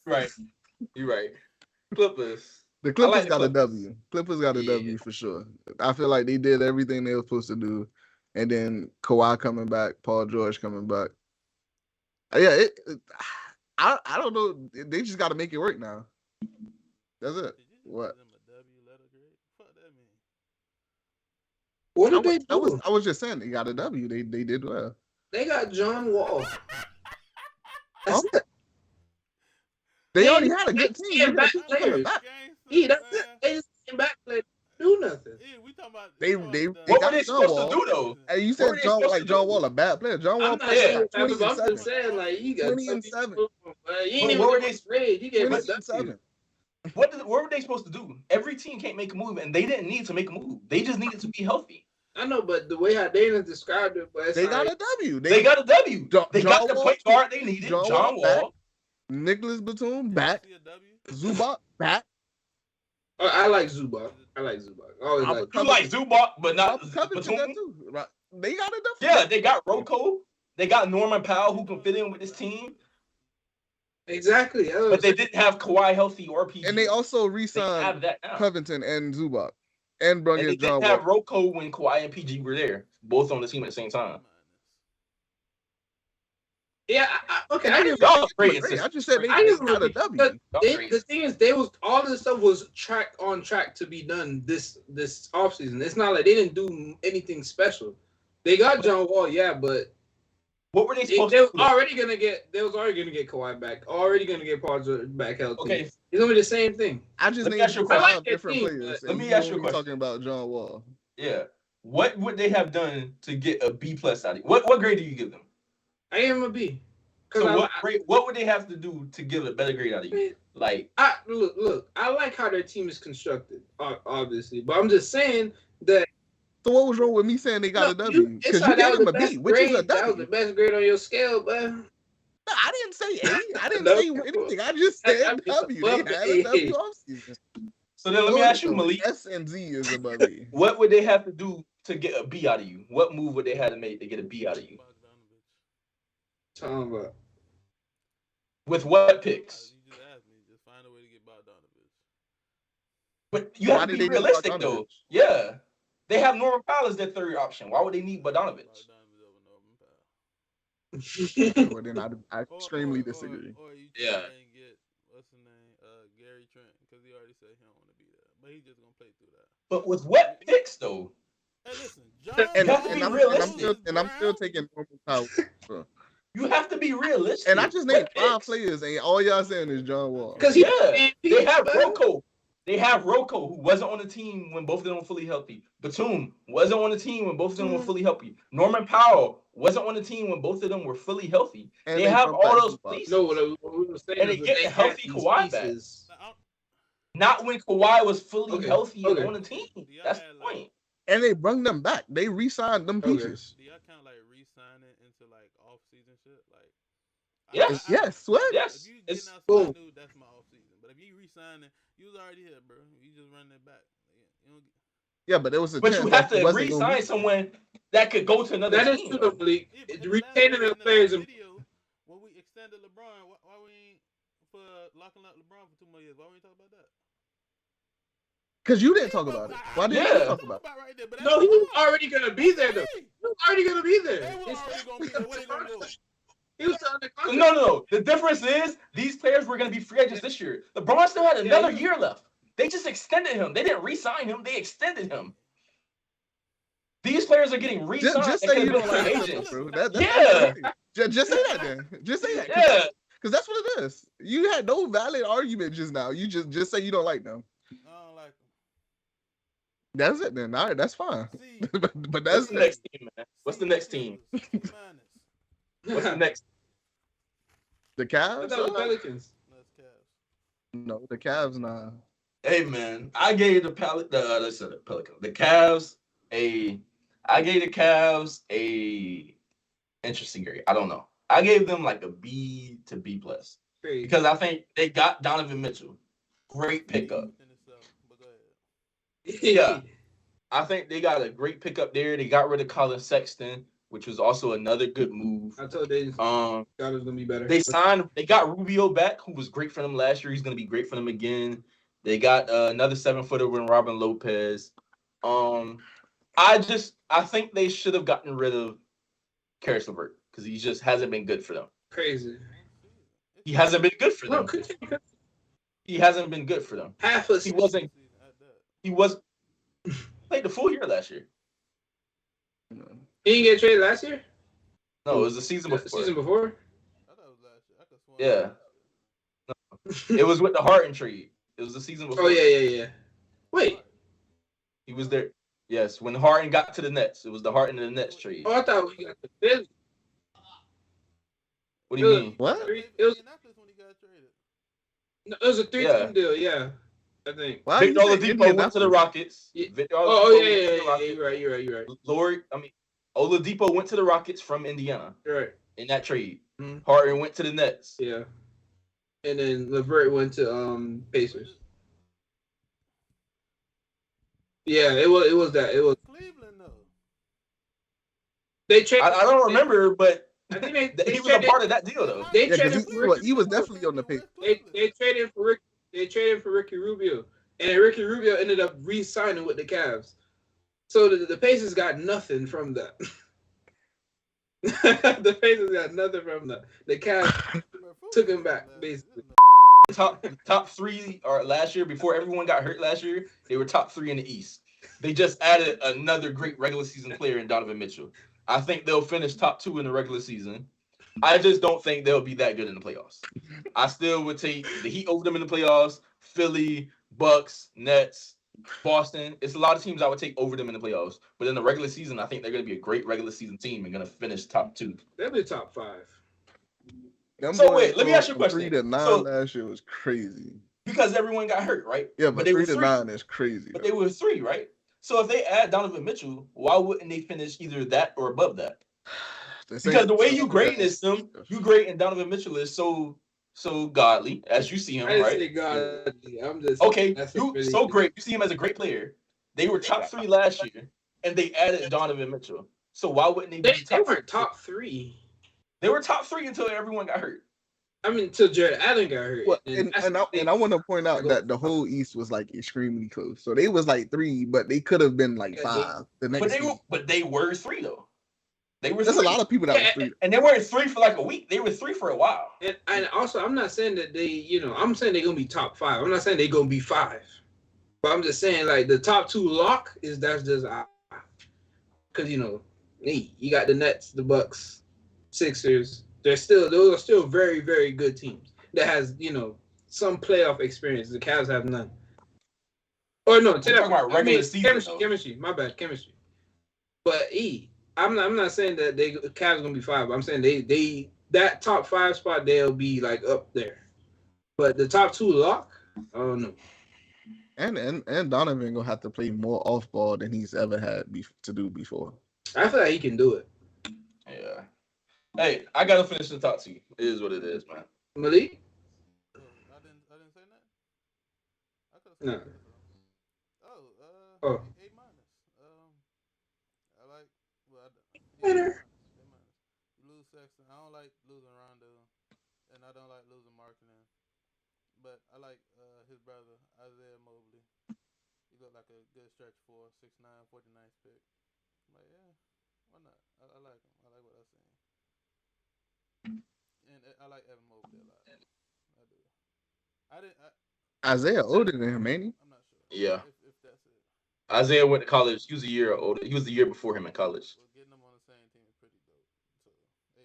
Right. You're right. Clippers. The Clippers the got a Clippers. W. Clippers got a W for sure. I feel like they did everything they were supposed to do, and then Kawhi coming back, Paul George coming back. Yeah, I don't know. They just got to make it work now. That's it. What? What did they do? I was just saying they got a W. They did well. They got John Wall. That's it. They already had a good team. Back players. That's it. They just came back to do nothing. Yeah, we talking about what were they supposed to do though? Hey, you said John Wall a bad player. John Wall played 20 and 7. I'm just saying, like, you got 20 and 7. You ain't even were they sprayed. You gave 20 and 7. What were they supposed to do? Every team can't make a move, and they didn't need to make a move. They just needed to be healthy. I know, but the way how Dana described it, but they got a W. They got a W. They got the point guard they needed. John Wall. Nicholas Batum back. Zubac back. I like Zubac. You like Zubac, but not Batum. They got a W. Yeah, they got Rocco. They got Norman Powell who can fit in with this team. Exactly. But they didn't have Kawhi healthy or PG. And they also re-signed Covington and Zubac. And they didn't have Rocco when Kawhi and PG were there, both on the team at the same time. Yeah, okay. I just said they got a W. The thing is, all this stuff was on track to be done this offseason. It's not like they didn't do anything special. They got John Wall, but what were they supposed to do? They was already gonna get Kawhi back. Already gonna get Paul George back healthy. Okay, it's gonna be the same thing. I just need different players. Let me ask you a question. Talking about John Wall. Yeah, what would they have done to get a B+ out of you? What grade do you give them? I am a B. So what would they have to do to give a better grade out of you? Like, look, I like how their team is constructed, obviously, but I'm just saying that. So what was wrong with me saying they got a W? Because you gave them a B, which is a W. That was the best grade on your scale, but. No, I didn't say A. I didn't say anything. I just said W. They had a W offseason. So then let me ask you, Malik. S and Z is above A. What would they have to do to get a B out of you? What move would they have to make to get a B out of you? Talking about. With what picks? You just asked me. Just find a way to get Bogdanovich. But you have to be realistic, though. Yeah. They have Norman Powell as their third option. Why would they need Bogdanovich? Well, then I extremely disagree. Or you try and get, what's his name? Gary Trent, because he already said he don't want to be there. But he's just going to play through that. But with what picks, though? Hey, listen. I'm still taking Norman Powell. You have to be realistic. And I just named 5 players, and all y'all saying is John Wall. Because they have Rocco. They have Rocco, who wasn't on the team when both of them were fully healthy. Batum wasn't on the team when both of them were fully healthy. Norman Powell wasn't on the team when both of them were fully healthy. And they have all those pieces. No, what we were saying and they get a healthy Kawhi back. Not when Kawhi was fully healthy on the team. That's the point. And they brought them back. They re-signed them pieces. Do y'all kind of like re-sign it into like off-season shit? Like, yes, what? Yes. If you getting out some dude, that's my off-season. But if you re-sign it, you was already here, bro. You just running it back. Yeah, but there was a But you have to re-sign someone that could go to another team. That is true, the league. Retaining the players. When we extended LeBron, why we ain't for locking up LeBron for 2 more years? Why we ain't talk about that? Because you didn't talk about it. Why didn't you talk about it? No, he was already going to be there, though. He was already going to be there. He was on the contract. No. The difference is these players were going to be free agents this year. LeBron still had another year left. They just extended him. They didn't re-sign him. They extended him. These players are getting re-signed. Just say you don't like agents, bro. Just say that then. Just say that. Yeah. Because that's what it is. You had no valid argument just now. You just say you don't like them. That's it then. All right, that's fine. but that's the next team, man. What's the next team? What's the next? The Cavs? The Pelicans. No, the Cavs, nah. Hey man, I gave the Pelicans. The Cavs I gave the Cavs a interesting grade. I don't know. I gave them like a B to B+. Because I think they got Donovan Mitchell. Great pickup. Yeah. I think they got a great pickup there. They got rid of Colin Sexton. which was also another good move. I told they Um, thought it was gonna be better. they got Rubio back, who was great for them last year. He's gonna be great for them again. They got another 7-footer with Robin Lopez. I think they should have gotten rid of Karis LeVert because he just hasn't been good for them. Crazy. He hasn't been good for No, them. He hasn't been good for them. half a He wasn't. He was played the full year last year. He didn't get traded last year. No, it was the season before. The season before. I thought it was last year. I could swear. Yeah. It was with the Harden trade. It was the season before. Oh yeah. Wait. He was there. Yes, when Harden got to the Nets, it was the Harden and the Nets trade. Oh, I thought we got the Philly. What do you mean? What? It was, Indianapolis when he got traded. no, it was a 3-team deal. Yeah, I think. Why Victor you say Oladipo went to Indianapolis? the Rockets. Yeah. Victor Oh Oladipo yeah, went to the Rockets. You're right. Oladipo went to the Rockets from Indiana You're right. in that trade. Mhm. Harden went to the Nets. Yeah. And then LeVert went to Pacers. Yeah, it was that. It was Cleveland though. they traded. I don't remember, but I think they he was a part of that deal though. They Yeah, traded because for Ricky. he was definitely on the pick. They traded for Rick. They traded for Ricky Rubio, and Ricky Rubio ended up re-signing with the Cavs. So the Pacers got nothing from that. The Pacers got nothing from that. The Cavs took him back basically. Top three or last year before everyone got hurt last year, they were top 3 in the East. They just added another great regular season player in Donovan Mitchell. I think they'll finish top 2 in the regular season. I just don't think they'll be that good in the playoffs. I still would take the Heat over them in the playoffs. Philly, Bucks, Nets, Boston. It's a lot of teams I would take over them in the playoffs. But in the regular season, I think they're going to be a great regular season team and going to finish top 2. They'll be top 5. Them So boys wait, let me ask you a from question. 3 to 9 So- last year was crazy. Because everyone got hurt, right? Yeah, but they 3 were to 3. 9 is crazy. But though. they were 3, right? So if they add Donovan Mitchell, why wouldn't they finish either that or above that? Because the way you grading is them, you grading Donovan Mitchell is so godly as you see him, I didn't right? say God. I'm just Okay, that's you really- so great. You see him as a great player. They were top 3 last year, and they added Donovan Mitchell. So why wouldn't they be They top? weren't top 3. They were top 3 until everyone got hurt. I mean, until Jared Allen got hurt. Well, and I want to point out that the whole East was like extremely close. So they was like 3, but they could have been like Yeah, 5. The next But they were 3 though. They were. There's 3. a lot of people that were 3. And they weren't 3 for like a week. They were 3 for a while. And also, I'm not saying that I'm saying they're gonna be top 5. I'm not saying they're gonna be 5. But I'm just saying like the top 2 lock that's just because you got the Nets, the Bucks, Sixers. Those are still very, very good teams that has some playoff experience. The Cavs have none. Or no, talking about regular season, chemistry. My bad, chemistry. But I'm not saying that the Cavs gonna be 5. I'm saying they that top 5 spot they'll be like up there. But the top 2 lock, I don't know. And Donovan gonna have to play more off ball than he's ever had to do before. I feel like he can do it. Yeah. Hey, I gotta finish the top 2. It is what it is, man. Malik? I didn't say that. I could have No. said that. Oh. A minus. I like. Well, Winner. A minus. You lose Sexton. I don't like losing Rondo, and I don't like losing Markkinen. But I like his brother Isaiah Mobley. He looked like a good stretch for 6'9", 49th pick. I'm like, yeah, why not? I like him. I like what I've seen. And I like Evan Mobley a lot. I do. Isaiah older than him, ain't he? I'm not sure. Yeah. If that's it. Isaiah went to college. He was a year older. He was the year before him in college. Well, getting them on the same team is pretty dope. So,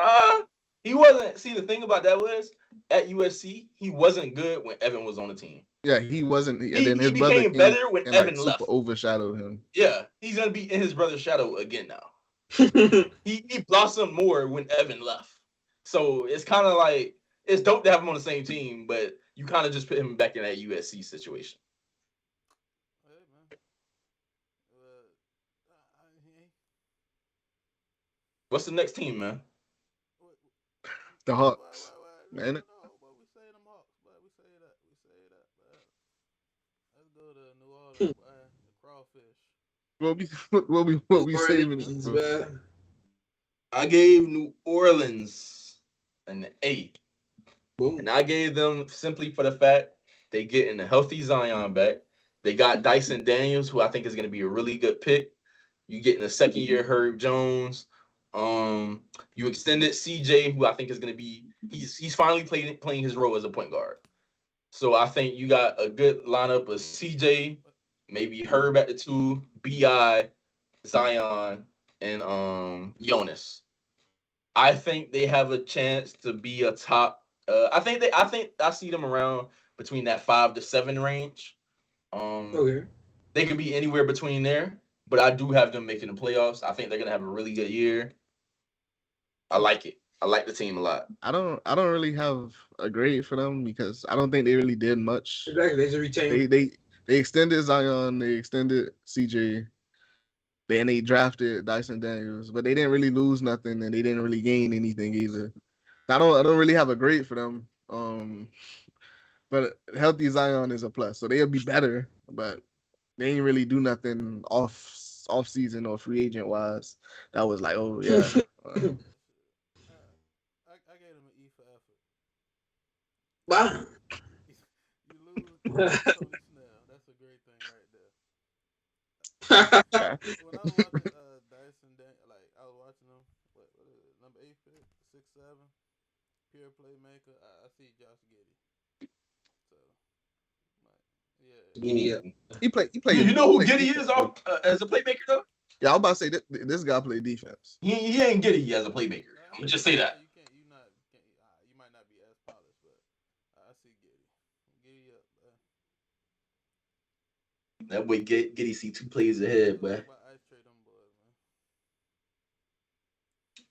A minus. He wasn't. See, the thing about that was at USC, he wasn't good when Evan was on the team. Yeah, he wasn't. And He then his brother became better when and Evan like left. super overshadowed him. Yeah, he's gonna be in his brother's shadow again now. He blossomed more when Evan left. So it's kind of like it's dope to have him on the same team, but you kind of just put him back in that USC situation. Hey, man. What's the next team, man? The Hawks. Man. No, but we say them Hawks, but we say that. But let's go to New Orleans, the crawfish. What we saving it Orleans, for? man. I gave New Orleans an A. Boom. And I gave them simply for the fact they getting a healthy Zion back. They got Dyson Daniels, who I think is going to be a really good pick. You getting a second year Herb Jones. You extended CJ, who I think is going to be he's finally playing his role as a point guard. So I think you got a good lineup of CJ, maybe Herb at the 2, BI, Zion, and Jonas. I think they have a chance to be a top. I think I see them around between that 5 to 7 range. Okay. They could be anywhere between there, but I do have them making the playoffs. I think they're gonna have a really good year. I like it. I like the team a lot. I don't really have a grade for them because I don't think they really did much. Exactly. They just retained. They extended Zion, they extended CJ, then they drafted Dyson Daniels, but they didn't really lose nothing and they didn't really gain anything either. I don't really have a grade for them. But healthy Zion is a plus, so they'll be better, but they ain't really do nothing off season or free agent wise. That was like, oh yeah. I gave him an E for effort. Wow. You lose Cody Snell. That's a great thing right there. When I was watching Dyson, like I was watching him, what is it, number 8 pick, 6'7", pure playmaker. I see Josh Giddey. So, like, Yeah. He played. You know who Giddey is as a playmaker though? Yeah, I was about to say this guy played defense. He ain't Giddey as a playmaker. I'm gonna just say that. You might not be as polished, but I see Giddey. Giddey up. That boy Giddey see 2 plays ahead, but Ice trade them boys,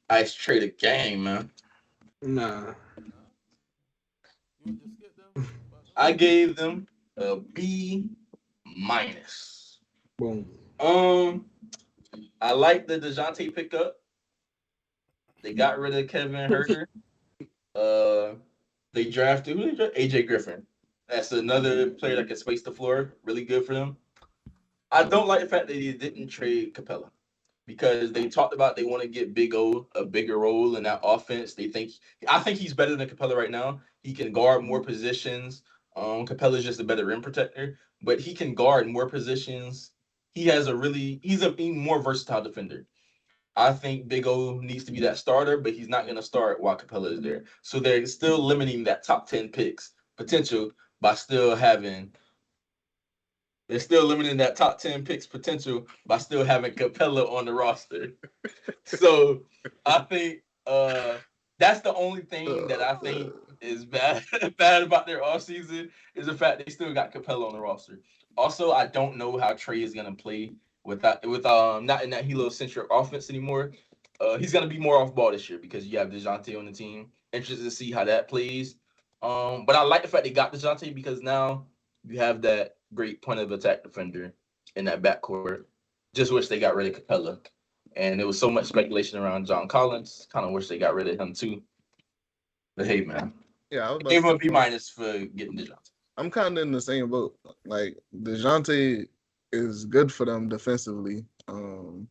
man. Ice trade a game, man. Nah. You want to just skip them? I gave them a B-. Boom. I like the DeJounte pickup. They got rid of Kevin Huerter. They drafted AJ Griffin. That's another player that can space the floor. Really good for them. I don't like the fact that they didn't trade Capella because they talked about they want to get Big O a bigger role in that offense. I think he's better than Capella right now. He can guard more positions. Capella's just a better rim protector, but he can guard more positions. He's a more versatile defender. I think Big O needs to be that starter, but he's not going to start while Capella is there. So they're still limiting that top 10 picks potential by still having. They're still limiting that top 10 picks potential by still having Capella on the roster. So I think that's the only thing that I think is bad about their offseason is the fact they still got Capella on the roster. Also, I don't know how Trey is gonna play with not in that heliocentric offense anymore. He's gonna be more off ball this year because you have DeJounte on the team. Interested to see how that plays. But I like the fact they got DeJounte because now you have that great point of attack defender in that backcourt. Just wish they got rid of Capella. And there was so much speculation around John Collins. Kind of wish they got rid of him too. But hey, man. Yeah, I gave him a B- for getting DeJounte. I'm kind of in the same boat. Like DeJounte is good for them defensively.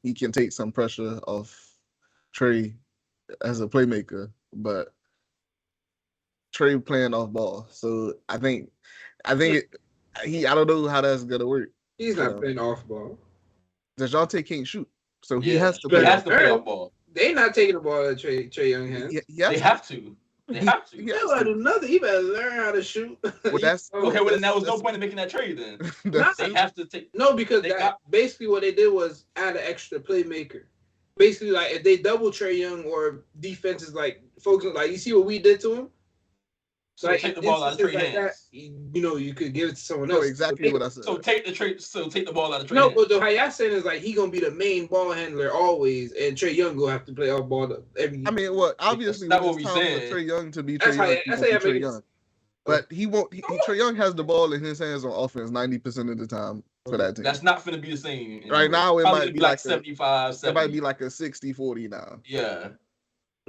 He can take some pressure off Trey as a playmaker, but Trey playing off ball. So I think I don't know how that's gonna work. He's not playing off ball. DeJounte can't shoot, so he has to play off ball. They not taking the ball at Trey Young hands. They have to. They have to. He better do nothing. He better learn how to shoot. Well, that's okay. Well, then there was no point in making that trade. Then they have to take. No, because basically what they did was add an extra playmaker. Basically, like if they double Trey Young or defenses like folks like you see what we did to him. So like, take the ball out of Trey hands. You could give it to someone else. Exactly what I said. So take the ball out of Trey. No, but how y'all saying is like he gonna be the main ball handler always, and Trey Young gonna have to play off ball every. I mean, well, obviously, that's what we said. Trey Young to be Trey Young. But he won't. Trey Young has the ball in his hands on offense 90% of the time for that team. That's not going to be the same. Right now, it might be like 75. 70. It might be like a 60-40 now. Yeah.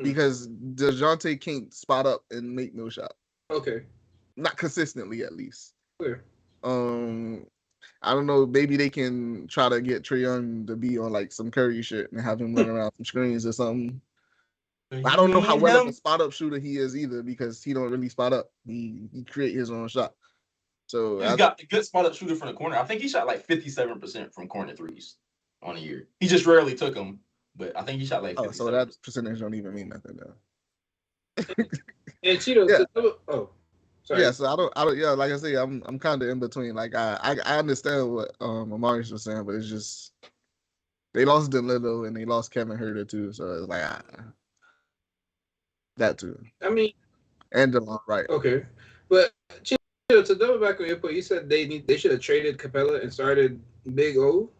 Because DeJounte can't spot up and make no shot. Okay. Not consistently, at least. Clear. I don't know. Maybe they can try to get Trae Young to be on like some Curry shit and have him run around some screens or something. I don't know how well of a spot up shooter he is either because he don't really spot up. He create his own shot. So he's got a good spot up shooter from the corner. I think he shot like 57% from corner threes on a year. He just rarely took them, but I think he shot like 57%. So that percentage don't even mean nothing though. And Cheeto, Yeah. Sorry. Yeah, so I don't. Yeah, like I say, I'm kind of in between. Like I understand what Amarius was saying, but it's just they lost Danilo and they lost Kevin Huerter too. So it's like that too. I mean, and DeLon Wright. Okay, but Cheeto, to double back on your point, you said they should have traded Capella and started Big O.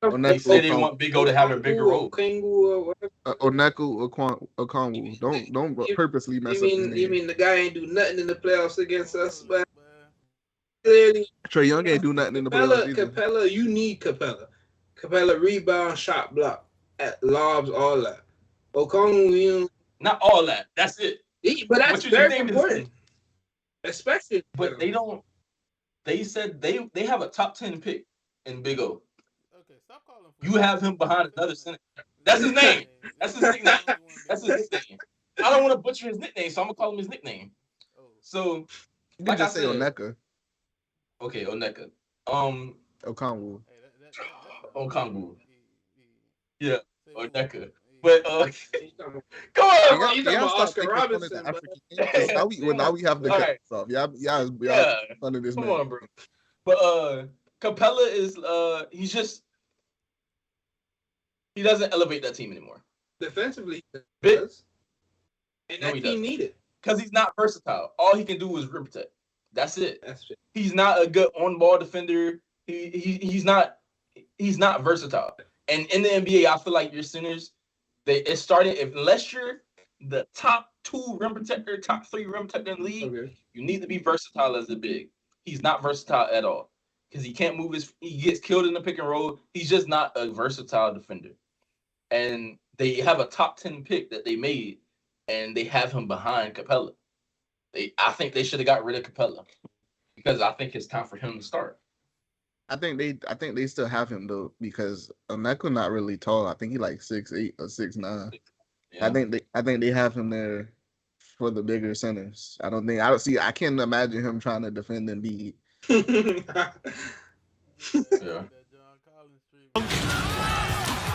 They said they want Big O to have a bigger role. Oneku, Oneku Okongwu. Don't purposely mess up his name. You mean the guy ain't do nothing in the playoffs against us, but clearly Trae Young ain't do nothing in the playoffs either. Capella, you need Capella. Capella rebound, shot block, lobs, all that. Okongwu, not all that. That's it. But that's very important. Especially, but they don't. They said they have a top 10 pick in Big O. Stop calling. You have him behind another center. That's his name. That's his nickname. That's his nickname. I don't want to butcher his nickname, so I'm gonna call him his nickname. So, you can just say Oneka. Okay, Oneka. Okongwu. Okongwu. Yeah, Oneka. But come on, bro. You talking about Oscar Robinson? Now we have the cut off. Yeah, fun of this. Come on, bro. But Capella is he doesn't elevate that team anymore. Defensively, he does. And that team needed. Because he's not versatile. All he can do is rim protect. That's it. He's not a good on-ball defender. He's not versatile. And in the NBA, I feel like your centers, it's starting, unless you're the top 2 rim protector, top 3 rim protector in the league, you need to be versatile as a big. He's not versatile at all. Because he can't move he gets killed in the pick and roll. He's just not a versatile defender. And they have a top 10 pick that they made, and they have him behind Capella. I think they should have got rid of Capella because I think it's time for him to start. I think they still have him though because Oneka not really tall. I think he like 6'8" or 6'9". Yeah. I think they have him there for the bigger centers. I can't imagine him trying to defend Embiid. Yeah.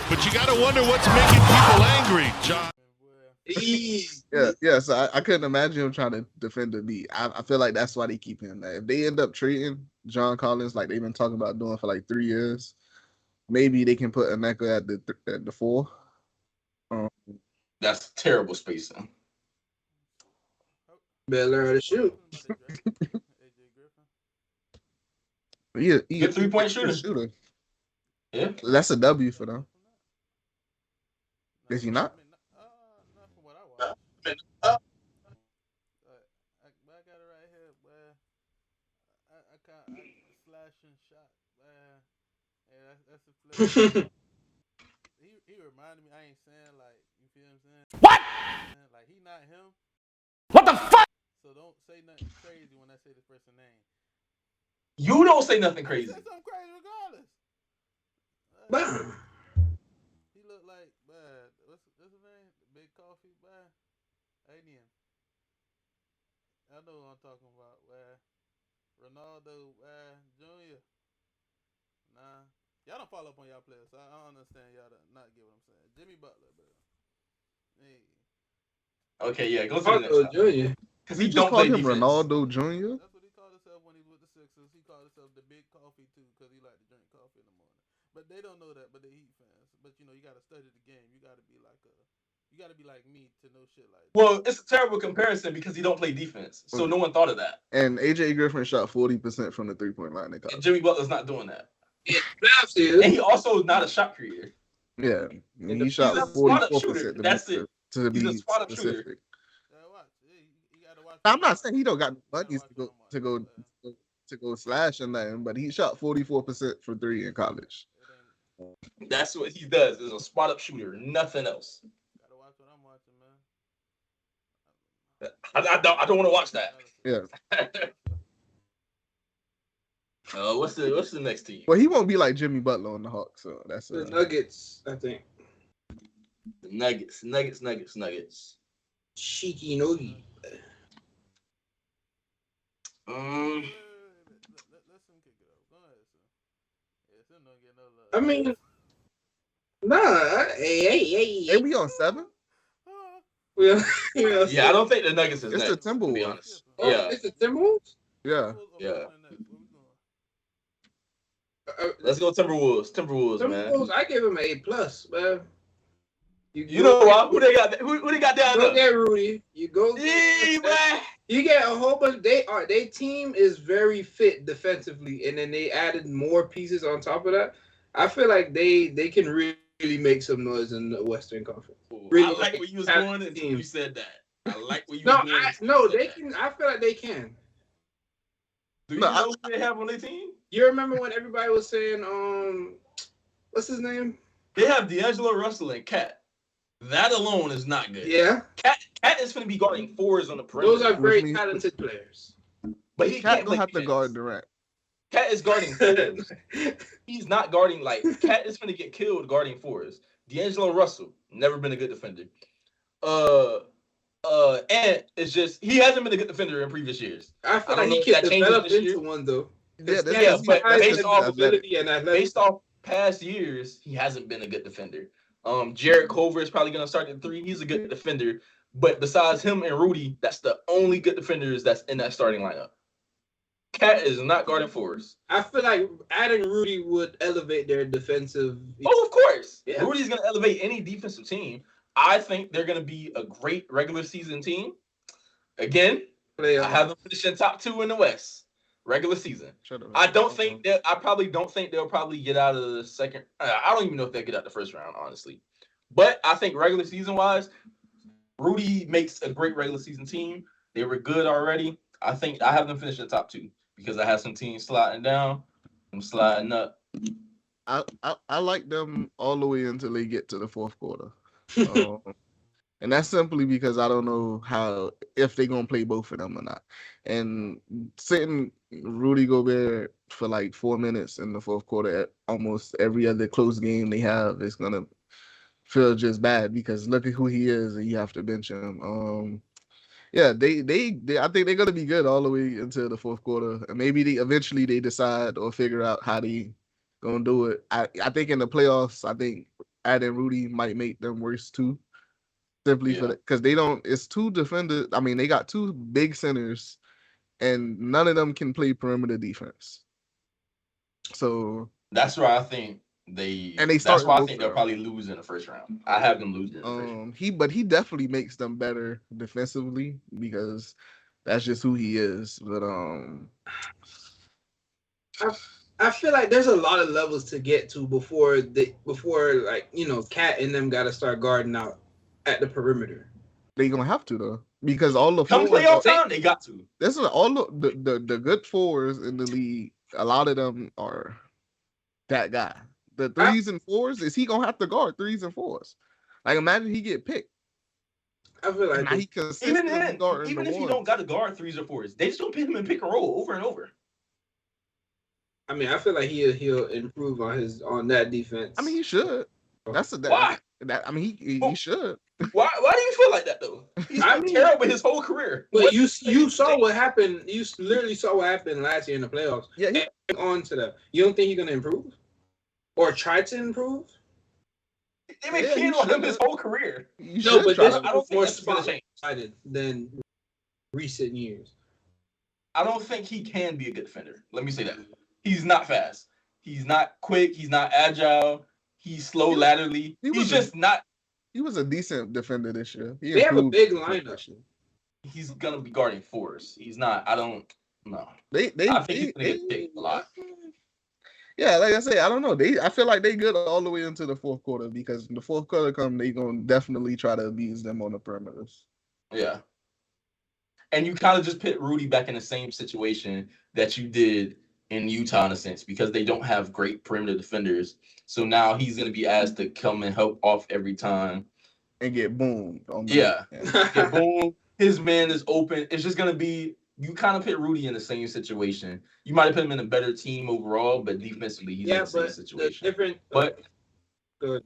But you got to wonder what's making people angry, John. Yeah. So I couldn't imagine him trying to defend the beat. I feel like that's why they keep him there. If they end up trading John Collins like they've been talking about doing for like 3 years, maybe they can put Oneka at the 4. That's terrible spacing. Better learn how to shoot. He a 3-point shooter. Yeah, that's a W for them. Is he not? Not from what I watched. I got it right here, but I slash and shot. Yeah, that's a flip. he reminded me. I ain't saying like you feel what I'm saying. What? Like he not him. What the fuck? So don't say nothing crazy when I say this person's name. You don't say nothing crazy. Say something crazy regardless. He looked like what's his name? Big Coffee, Alien. I know what I'm talking about. Ronaldo, Jr. Nah, y'all don't follow up on y'all players. So I don't understand y'all not get what I'm saying. Jimmy Butler, bro. Hey. Okay, yeah, go to the next Jr. Because he don't play him defense. Ronaldo Jr. That's what he called himself when he was with the Sixers. He called himself the Big Coffee too, because he liked to drink coffee in the morning. But they don't know that, but they Heat fans. But you know, you gotta study the game. You gotta be like me to know shit like that. Well, it's a terrible comparison because he don't play defense. So no one thought of that. And AJ Griffin shot 40% from the 3-point line. And Jimmy Butler's not doing that. Yeah, and he also is not a shot creator. Yeah. He shot 44%. That's it. To be specific. I'm not saying he don't got money to go slash or nothing, but he shot 44% for 3 in college. That's what he does. Is a spot up shooter, nothing else. Gotta watch what I'm watching, man. I don't want to watch that. Yeah. What's the next team? Well, he won't be like Jimmy Butler on the Hawks, so that's The Nuggets, I think. The Nuggets. Shiki Nogi. Let him kick it up. Go ahead, son. Yeah, Sim don't get no love. I mean, nah. Hey. we on 7? Yeah, I don't think the Nuggets is It's next, the to be Timberwolves. honest. Oh, Yeah. it's the Timberwolves? Yeah. Let's go Timberwolves, man. Timberwolves, I give him an A+, man. You know what? Who they got? Who they got down Go there? get Rudy. You go. Yeah, man. You get a whole bunch. Their team is very fit defensively, and then they added more pieces on top of that. I feel like they can really make some noise in the Western Conference. Really, I like where you was going until you said that. I like where you No, was going. no, they can. I feel like they can. Do you know who they have on their team? You remember when everybody was saying, what's his name? They have D'Angelo Russell and Cat. That alone is not good. Yeah. Cat is going to be guarding 4s on the perimeter. Those are very talented players. But he Cat can't don't play have to defense. guard Durant. Cat is guarding 4s. He's not guarding like Cat is going to get killed guarding 4s. D'Angelo Russell, never been a good defender. And it's just he hasn't been a good defender in previous years. I feel like he can develop into one though. Yeah, but based based off past years, he hasn't been a good defender. Jarrett Culver is probably gonna start at 3. He's a good defender, but besides him and Rudy, that's the only good defenders that's in that starting lineup. Cat is not guarding 4s. I feel like adding Rudy would elevate their defensive. Oh, of course. Yeah. Rudy's gonna elevate any defensive team. I think they're gonna be a great regular season team. Again, I have them finishing top 2 in the West. Regular season. I probably don't think they'll probably get out of the second. I don't even know if they'll get out the first round, honestly. But I think regular season wise, Rudy makes a great regular season team. They were good already. I think I have them finishing top 2 because I have some teams sliding down, I'm sliding up. I like them all the way until they get to the fourth quarter. And that's simply because I don't know if they're gonna play both of them or not. And sitting Rudy Gobert for like 4 minutes in the fourth quarter at almost every other close game they have is gonna feel just bad because look at who he is and you have to bench him. Yeah, they I think they're gonna be good all the way until the fourth quarter. And maybe they eventually decide or figure out how they gonna do it. I think in the playoffs, I think adding Rudy might make them worse too. Simply for that, because it's 2 defenders. I mean, they got 2 big centers, and none of them can play perimeter defense. So that's why I think that's why I think they'll probably lose in the first round. I have them losing in the first round. But he definitely makes them better defensively because that's just who he is. But I feel like there's a lot of levels to get to before like Cat and them got to start guarding out at the perimeter. They're gonna have to though, because all the come playoff time they got to. This is all the good 4s in the league. A lot of them are that guy. The 3s and 4s, is he gonna have to guard 3s and 4s? Like imagine he get picked. I feel like he consistently even if he don't got to guard 3s or 4s, they just don't put him in pick and roll over and over. I mean, I feel like he'll improve on that defense. I mean, he should. Why? He should. Why do you feel like that though? He's been terrible his whole career. But you saw what happened. You literally saw what happened last year in the playoffs. Yeah. On to that. You don't think he's gonna improve, or try to improve? They've been kidding on him his whole career. No, but this I don't think more that's gonna change than recent years. I don't think he can be a good defender. Let me say that. He's not fast. He's not quick. He's not agile. He's slow laterally. He's just not. He was a decent defender this year. They have a big lineup. He's gonna be guarding 4s. He's not. I don't know. I think he's gonna get picked a lot. Yeah, like I say, I don't know. I feel like they good all the way into the fourth quarter because when the fourth quarter come, they gonna definitely try to abuse them on the perimeters. Yeah. And you kind of just put Rudy back in the same situation that you did in Utah in a sense because they don't have great perimeter defenders. So now he's going to be asked to come and help off every time. And get boomed. Get boomed. His man is open. It's just going to be you kind of put Rudy in the same situation. You might have put him in a better team overall, but defensively, he's in the same but situation. the different. But Good.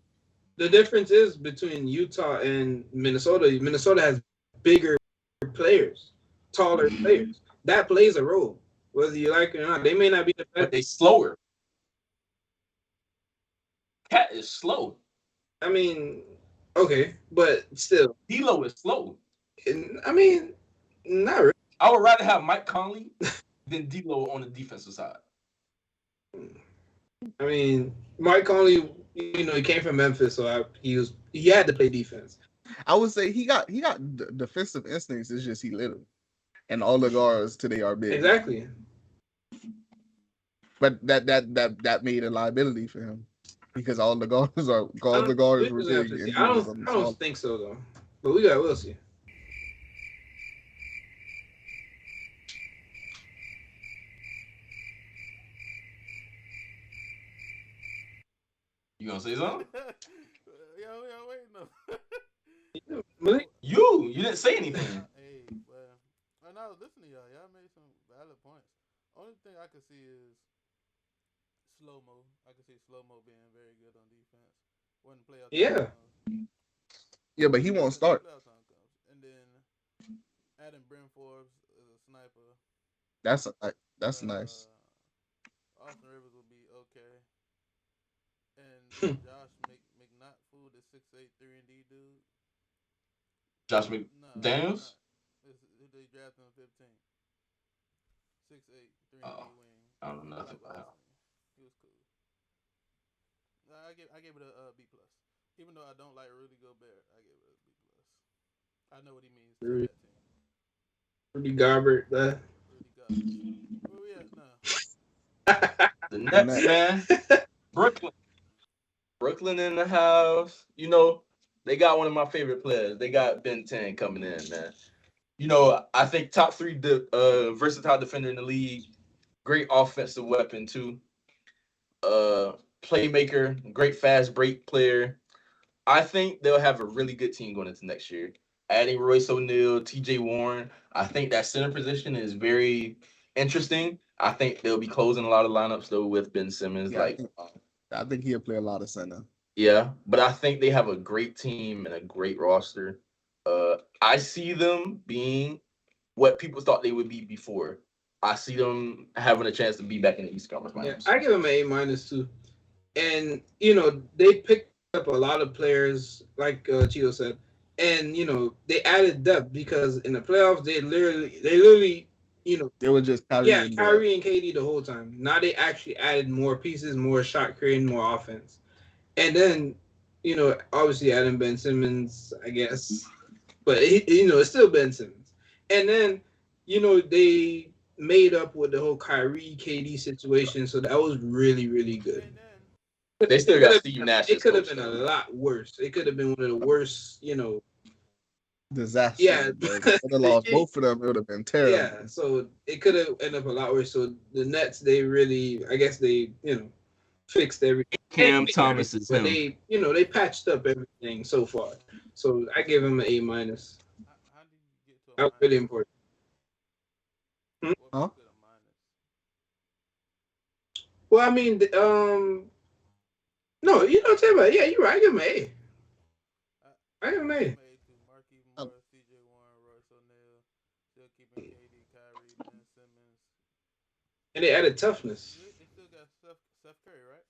The difference is between Utah and Minnesota. Minnesota has bigger players, taller players. That plays a role, whether you like it or not. They may not be the but best. they slower. Cat is slow. I mean, okay, but still, D'Lo is slow. I mean, not really. I would rather have Mike Conley than D'Lo on the defensive side. I mean, Mike Conley, you know, he came from Memphis, so he had to play defense. I would say he got defensive instincts. It's just he little, and all the guards today are big. Exactly. But that made a liability for him because all the guards were big. And I don't think so though. But we'll see. You gonna say something? Yeah, wait, no. You didn't say anything. Hey, well, when I was listening to y'all made some valid points. Only thing I could see is slow-mo. I could see slow-mo being very good on defense when the playoff Yeah. comes. Yeah, but he won't start. And then Adam Bryn Forbes is a sniper. That's nice. Austin Rivers will be okay. And Josh McNutt, fool, the 6'8" 3-and-D dude. Josh McDaniels? They drafted him 15. 6'8", 3-and-D wing. I don't know nothing about him. He was cool. I gave it a B+. Even though I don't like Rudy Gobert, I gave it a B+. I know what he means to that team. Rudy Gobert, Rudy Gobert. Where we at now? The Nets, man. Brooklyn in the house. You know, they got one of my favorite players. They got Ben 10 coming in, man. You know, I think top 3 versatile defender in the league. Great offensive weapon, too. Playmaker, great fast break player. I think they'll have a really good team going into next year. Adding Royce O'Neal, TJ Warren. I think that center position is very interesting. I think they'll be closing a lot of lineups, though, with Ben Simmons. Yeah, I think he'll play a lot of center. Yeah, but I think they have a great team and a great roster. I see them being what people thought they would be before. I see them having a chance to be back in the East Conference Finals. Yeah, I give them an A- too. And, you know, they picked up a lot of players, like Cheeto said. And, you know, they added depth because in the playoffs, they literally, you know. They were just Kyrie and KD the whole time. Now they actually added more pieces, more shot creating, more offense. And then, you know, obviously adding Ben Simmons, I guess. But, it's still Ben Simmons. And then, you know, they made up with the whole Kyrie KD situation. So that was really, really good. They still got Steve Nash. It could have been a lot worse. It could have been one of the worst, you know. Disaster. Yeah. If they lost both of them, it would have been terrible. Yeah, so it could have ended up a lot worse. So the Nets, they really, I guess they, fixed everything. Cam Thomas is him. They, they patched up everything so far. So I give him an A-. How did you get to a That's really important. Huh? Well, I mean, no, tell me, yeah, you're right. I give him an A. I give him an A. CJ Warren, Royce O'Neal, still keeping KD, Kyrie, Ben Simmons. And they added toughness. They still got Steph Curry, right?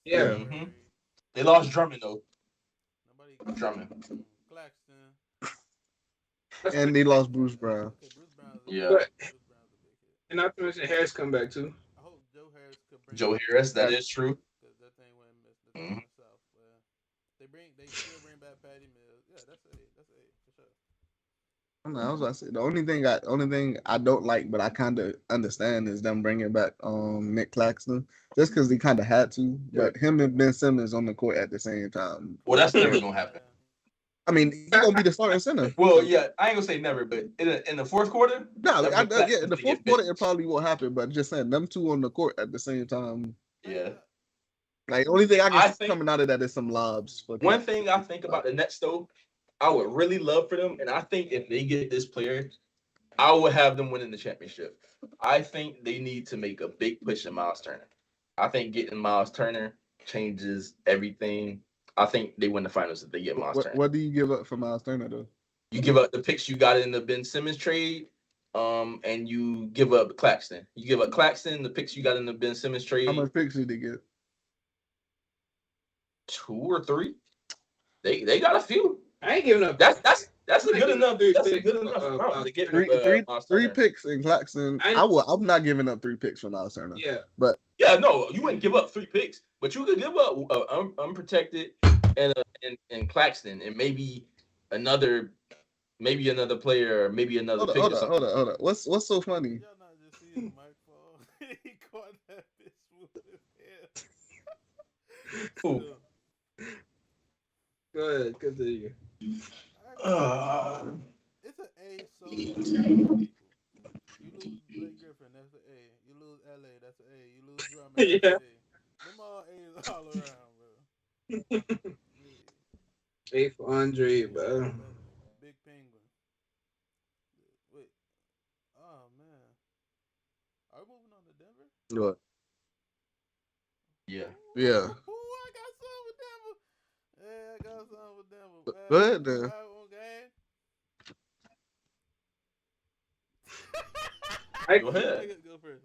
Yeah. Mm-hmm. They lost Drummond, though. Drummond. Claxton. And they lost Bruce Brown. Okay, Bruce Brown. Yeah. But, and not to mention Harris come back, too. I hope Joe Harris could bring Joe Harris, that is true. That thing went missed south. They still bring back Patty Mills. Yeah, that's A for sure. I was about to say the only thing I don't like, but I kind of understand is them bringing back Nick Claxton just because they kind of had to. But him and Ben Simmons on the court at the same time. Well, that's never gonna happen. I mean, he's gonna be the starting center. Well, yeah, I ain't gonna say never, but in the fourth quarter, no, in the fourth quarter it probably will happen. But just saying, them two on the court at the same time. Yeah. Like only thing I see coming out of that is some lobs. One thing I think about the Nets though, I would really love for them, and I think if they get this player, I would have them winning the championship. I think they need to make a big push in Miles Turner. I think getting Miles Turner changes everything. I think they win the finals if they get Miles Turner. What do you give up for Miles Turner though? You give up the picks you got in the Ben Simmons trade, and you give up Claxton. You give up Claxton, the picks you got in the Ben Simmons trade. How much picks did they get? 2 or 3. They got a few. I ain't giving up. That's a good enough. That's a good enough amount to get three picks in Claxton. I'm not giving up 3 picks for Miles Turner. Yeah, but no, you wouldn't give up 3 picks, but you could give up unprotected and Claxton and maybe another player, or maybe another pick. Hold on. What's so funny? Y'all not just seeing Mike fall. He caught that bitch with his head. Who? Go ahead, continue. It's an A. So you lose Blake Griffin, that's an A. You lose LA, that's an A. You lose Drummond, that's an A. Them all A's all around, bro. A for Andre, bro. Big Penguin. Wait. Oh man. Are we moving on to Denver? What? Yeah. Yeah. Ooh, I got something with Denver. Hey, I got something with Denver. Go ahead, then. Go ahead. Go first.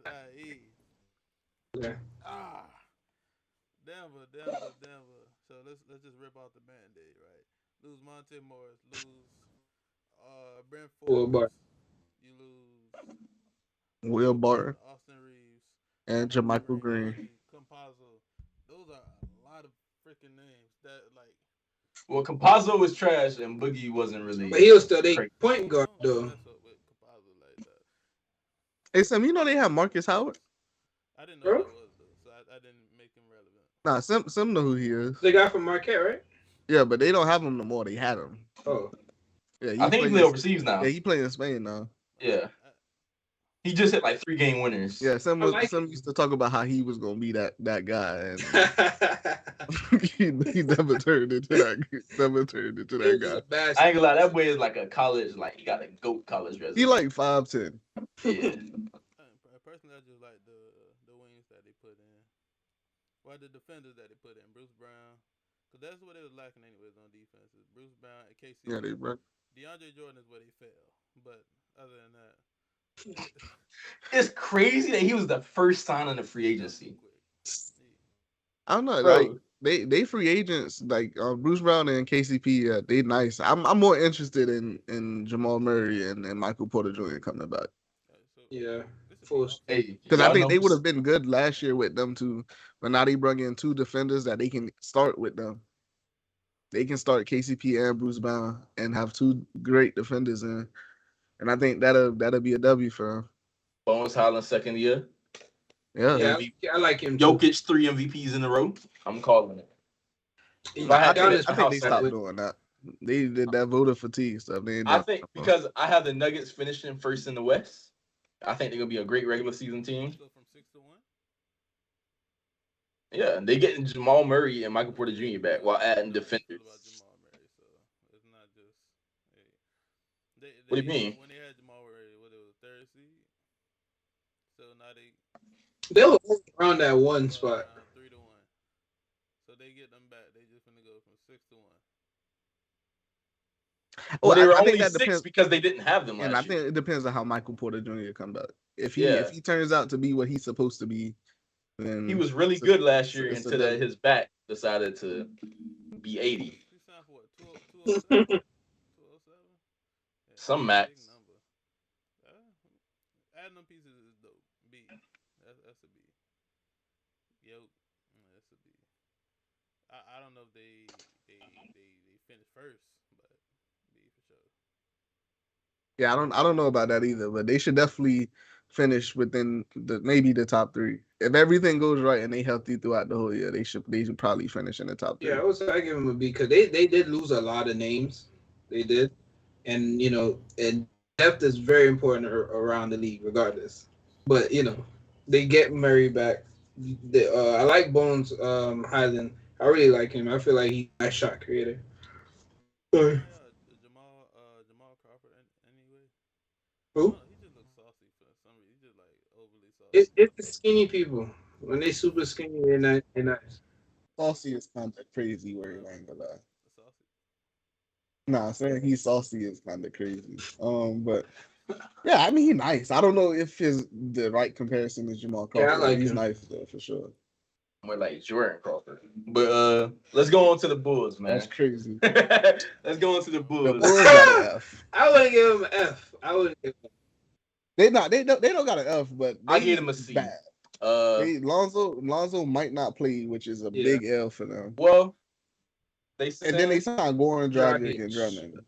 Yeah. Denver. So let's just rip off the Band-Aid, right? Lose Monte Morris, lose Brent Forbes, you lose Will Barton, Austin Reeves, and Jermichael Green. Campazzo. Those are a lot of freaking names that like. Well, Campazzo was trash and Boogie wasn't really. But he was still their point guard though. Hey Sam, you know they have Marcus Howard? I didn't know who that was though, so I didn't make him relevant. Nah, Sim know who he is. They got from Marquette, right? Yeah, but they don't have him no more. They had him. Oh. Yeah, I think he play overseas now. Yeah, he playing in Spain now. Yeah. He just hit like 3 game winners. Yeah, Sam used to talk about how he was gonna be that guy, and he never turned into that. Guy. I ain't gonna lie, that boy is like a college, like he got a GOAT college resume. He like 5'10". Yeah. Personally, I just like the wings that they put in. Well, the defenders that they put in, Bruce Brown, because that's what they was lacking anyways on defenses. Bruce Brown and KC. Yeah, they right. DeAndre Jordan is where they fail, but other than that. It's crazy that he was the first sign on the free agency. I don't know, like they free agents like Bruce Brown and KCP. They nice. I'm more interested in Jamal Murray and Michael Porter Jr. coming back. Yeah, because I think they would have been good last year with them too, but now they bring in 2 defenders that they can start with them. They can start KCP and Bruce Brown and have 2 great defenders in. And I think that'll be a W for him. Bones Highland second year. Yeah, I like him. Jokic 3 MVPs in a row. I'm calling it. I think they stopped doing that. They did that voter fatigue stuff. I think because I have the Nuggets finishing first in the West. I think they're gonna be a great regular season team. So from 6 to 1. Yeah, they getting Jamal Murray and Michael Porter Jr. back while adding defenders. What do you mean? When they had Jamal Murray, what it was 3rd seed. So now they were around that 1 spot. 3 to 1. So they get them back. They just gonna go from 6 to 1. Well, they were only 6 because they didn't have them last year. I think it depends on how Michael Porter Jr. comes out. If he turns out to be what he's supposed to be, then he was really good last year until his back decided to be 80. He signed for what? 207? Some max. Adding them pieces is dope. B. That's a B. Yo, that's a B. I don't know if they finished first, but B for sure. Yeah, I don't know about that either, but they should definitely finish within maybe the top 3. If everything goes right and they healthy throughout the whole year, they should probably finish in the top 3. Yeah, I give them a B because they did lose a lot of names. They did. And, and depth is very important around the league, regardless. But, they get Murray back. I like Bones Highland. I really like him. I feel like he's a nice shot creator. Jamal Crawford, anyway. Who? He just looks saucy for some reason. He just like overly saucy. It's the skinny people. When they super skinny, they're not. They're nice. Saucy is kind of crazy word, I ain't gonna lie. Saucy. Nah, saying he's saucy is kind of crazy. But yeah, I mean he's nice. I don't know if the right comparison is Jamal Yeah, I Crawford. like He's him. nice though for sure. More like Jordan Crawford. But let's go on to the Bulls, man. That's crazy. Let's go on to the The Bulls. Bulls got an F. I would give him an F. I would. They don't got an F, but I they gave him a C. bad. Lonzo might not play, which is a Yeah. big L for them. Well, they said, And then they signed Goran Dragic Dragic. and Drummond.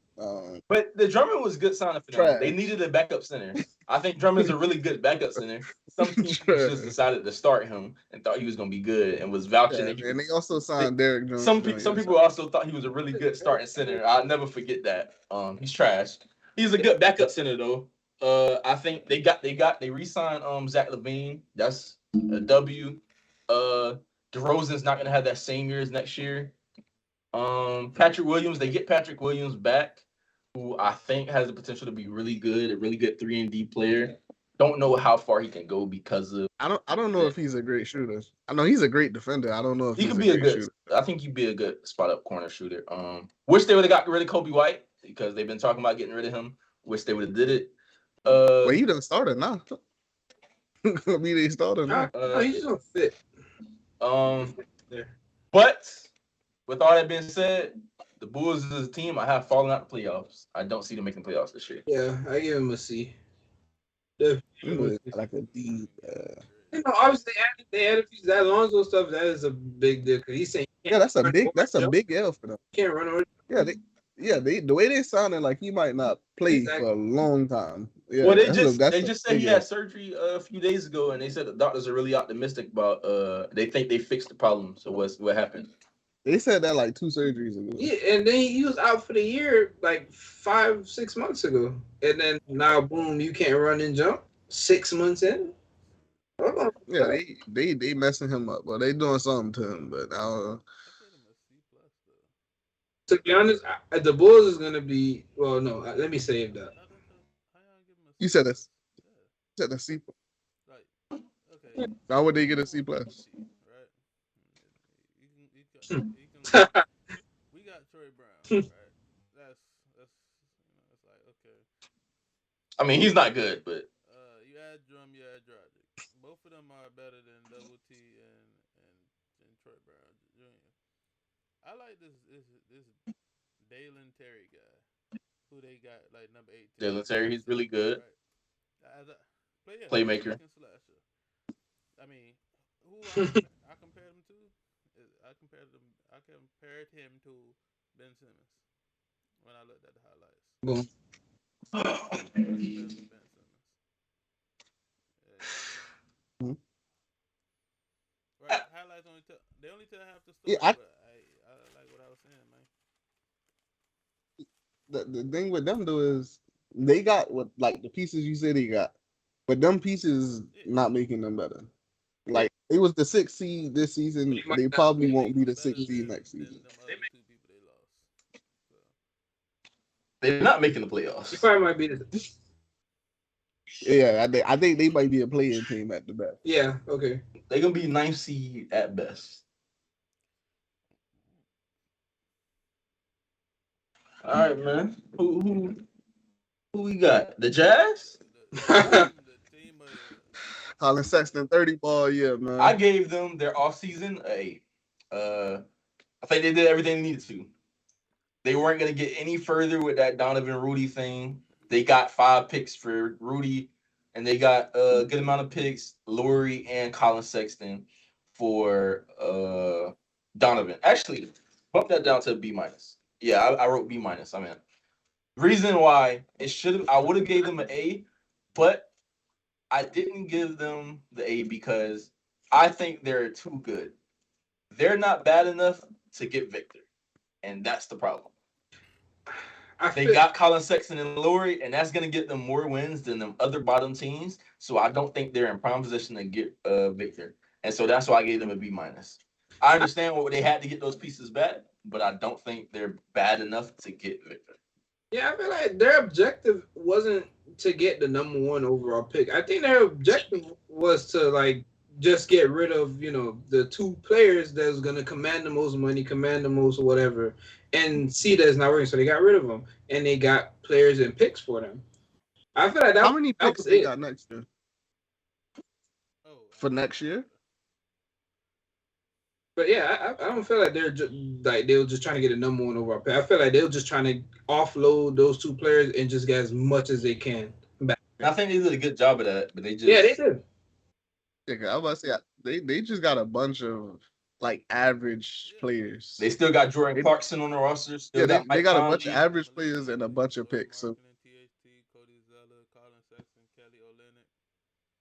but the Drummond was good signing for them. Trash. They needed a backup center. I think Drummond's a really good backup center. Some teams Trash. just decided to start him and thought he was going to be good and was vouching. Yeah, that and they also signed Derrick Jones. some Jr., people also thought he was a really good starting center. I'll never forget that. He's trash. He's a good backup center though. I think they re-signed Zach LaVine. That's a W. DeRozan's not gonna have that same year as next year. Patrick Williams, they get Patrick Williams back, who I think has the potential to be really good, a really good 3-and-D player. Don't know how far he can go because of. I don't know if he's a great shooter. I know he's a great defender. I don't know if He he's could be a great good. shooter. I think he'd be a good spot up corner shooter. Wish they would have got rid of Kobe White because they've been talking about getting rid of him. Wish they would have did it. Well, he done started now. I mean, he started now. He's just don't fit. But with all that being said, the Bulls is a team I have fallen out the playoffs. I don't see them making playoffs this year. Yeah, I give him a C. Like a D. You know, obviously they added that Alonzo stuff. That is a big deal because he's saying Yeah, that's a big L for them. can't run over. Yeah, the way they sounded like he might not play for a long time. Yeah, Well, they that's just a said he big had L. surgery a few days ago, and they said the doctors are really optimistic about. They think they fixed the problem. So what happened? They said that like 2 surgeries ago. Yeah, and then he was out for the year like 5-6 months ago, and then now boom, you can't run and jump 6 months in. Yeah, they messing him up. Well, they doing something to him, but I don't know. To be honest, the Bulls is gonna be. Well, no, let me save that. You said a C. Okay. How would they get a C plus? Right. We got Troy Brown, right? That's it's like okay. I mean, he's not good, but You add Drum, you add Dragic. Both of them are better than Double T and Troy Brown Jr. I like this Dalen Terry guy, who they got like number 18. Dalen Terry, he's really good. Right. Playmaker. Slasher. I mean, who I compared him to? I compared him to Ben Simmons when I looked at the highlights. Boom. Ben Simmons. Yeah. Right. Highlights they only tell half the story, Yeah, but I like what I was saying, man. The thing with them though is they got what like the pieces you said they got, but them pieces not making them better. Like it was the 6th seed this season. They probably won't be the 6th seed next season. they're not making the He playoffs. probably might be the. Yeah, I think they might be a playing team at the best. Yeah. Okay. They're gonna be 9th seed at best. All right, man. Who we got? The Jazz? Colin Sexton 30 ball, yeah, man. I gave them their offseason a. I think they did everything they needed to. They weren't gonna get any further with that Donovan Rudy thing. They got 5 picks for Rudy, and they got a good amount of picks, Laurie and Colin Sexton for Donovan. Actually, bump that down to a B-. Yeah, I wrote B-. I mean, reason why I would have gave them an A, but I didn't give them the A because I think they're too good. They're not bad enough to get Victor, and that's the problem. They got Colin Sexton and Laurie, and that's going to get them more wins than them other bottom teams. So I don't think they're in prime position to get Victor. And so that's why I gave them a B-. I understand what they had to get those pieces back, but I don't think they're bad enough to get Victor. Yeah, I feel like their objective wasn't to get the number one overall pick. I think their objective was to like just get rid of the two players that's gonna command the most money, command the most whatever, and see that it's not working. So they got rid of them, and they got players and picks for them. I feel like How many that picks was they it. got next year? Oh, For next year? But yeah, I don't feel like like they were just trying to get a number one overall pick. I feel like they were just trying to offload those two players and just get as much as they can back. And I think they did a good job of that, but they just Yeah, they did. Yeah, I was about to say they just got a bunch of like average players. They still got Jordan Clarkson on the roster. Still Yeah, got they Mike got a bunch of Conley. average players and a bunch of picks. So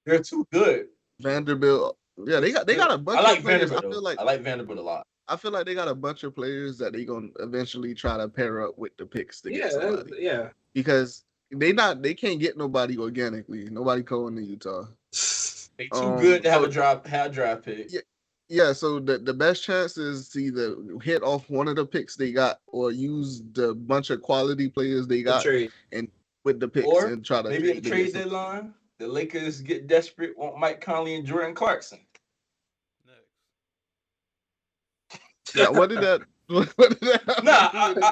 They're too good. Vanderbilt, yeah, they got a bunch I like of players. Vanderbilt. I like Vanderbilt a lot. I feel like they got a bunch of players that they gonna eventually try to pair up with the picks to get somebody. Yeah. Because they can't get nobody organically. Nobody going to Utah. They too good to have a draft pick. Yeah, so the best chance is to either hit off one of the picks they got or use the bunch of quality players they got and with the picks or and try to maybe in the trade deadline, the Lakers get desperate, want Mike Conley and Jordan Clarkson. Yeah, what did that?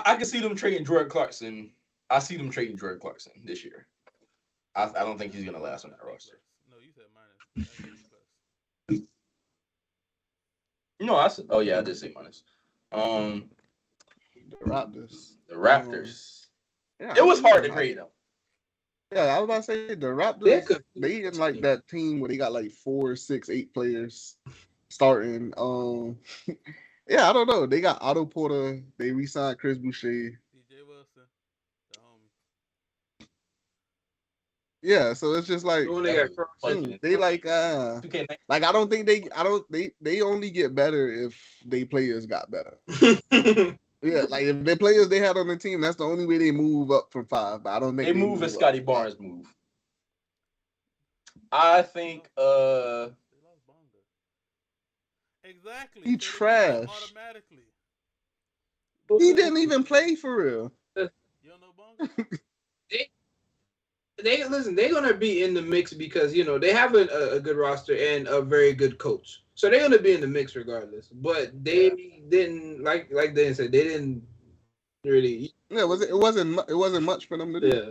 I can see them trading Jordan Clarkson. I see them trading Jordan Clarkson this year. I don't think he's gonna last on that roster. No, you said minus. No, I said. Oh yeah, I did say minus. The Raptors. The Raptors. Yeah, it was hard to grade them. Yeah, I was about to say the Raptors. They in like that team where they got like 4, 6, 8 players starting. Yeah, I don't know. They got Otto Porter. They re-signed Chris Boucher. DJ Wilson, the homie. Yeah, so it's just like they like I don't think they only get better if they players got better. Yeah, like if the players they had on the team, that's the only way they move up from 5. But I don't think they move as Scotty Barnes move. I think exactly. He trash. Automatically. He didn't even play for real. You don't know Bonga? They're gonna be in the mix because they have a good roster and a very good coach, so they're gonna be in the mix regardless. But they didn't like they said they didn't really. Yeah, it wasn't much for them to do. Yeah,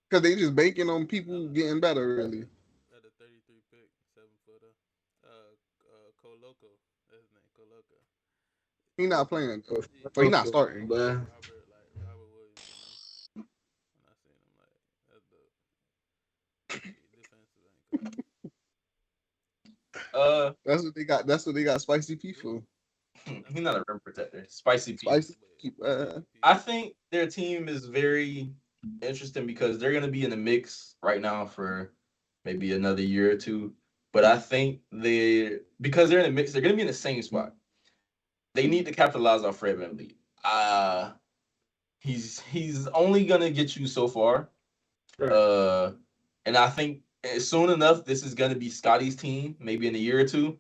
because they just banking on people getting better. Really. At a 33 pick, 7-footer, Coloco. That's his name, Coloco. He not playing. He not starting. But that's what they got. That's what they got. Spicy P for. He's not a rim protector. Spicy P. I think their team is very interesting because they're going to be in the mix right now for maybe another year or two. But I think because they're in the mix, they're going to be in the same spot. They need to capitalize on Fred VanVleet. He's only going to get you so far. Right. And I think soon enough, this is going to be Scotty's team, maybe in a year or two.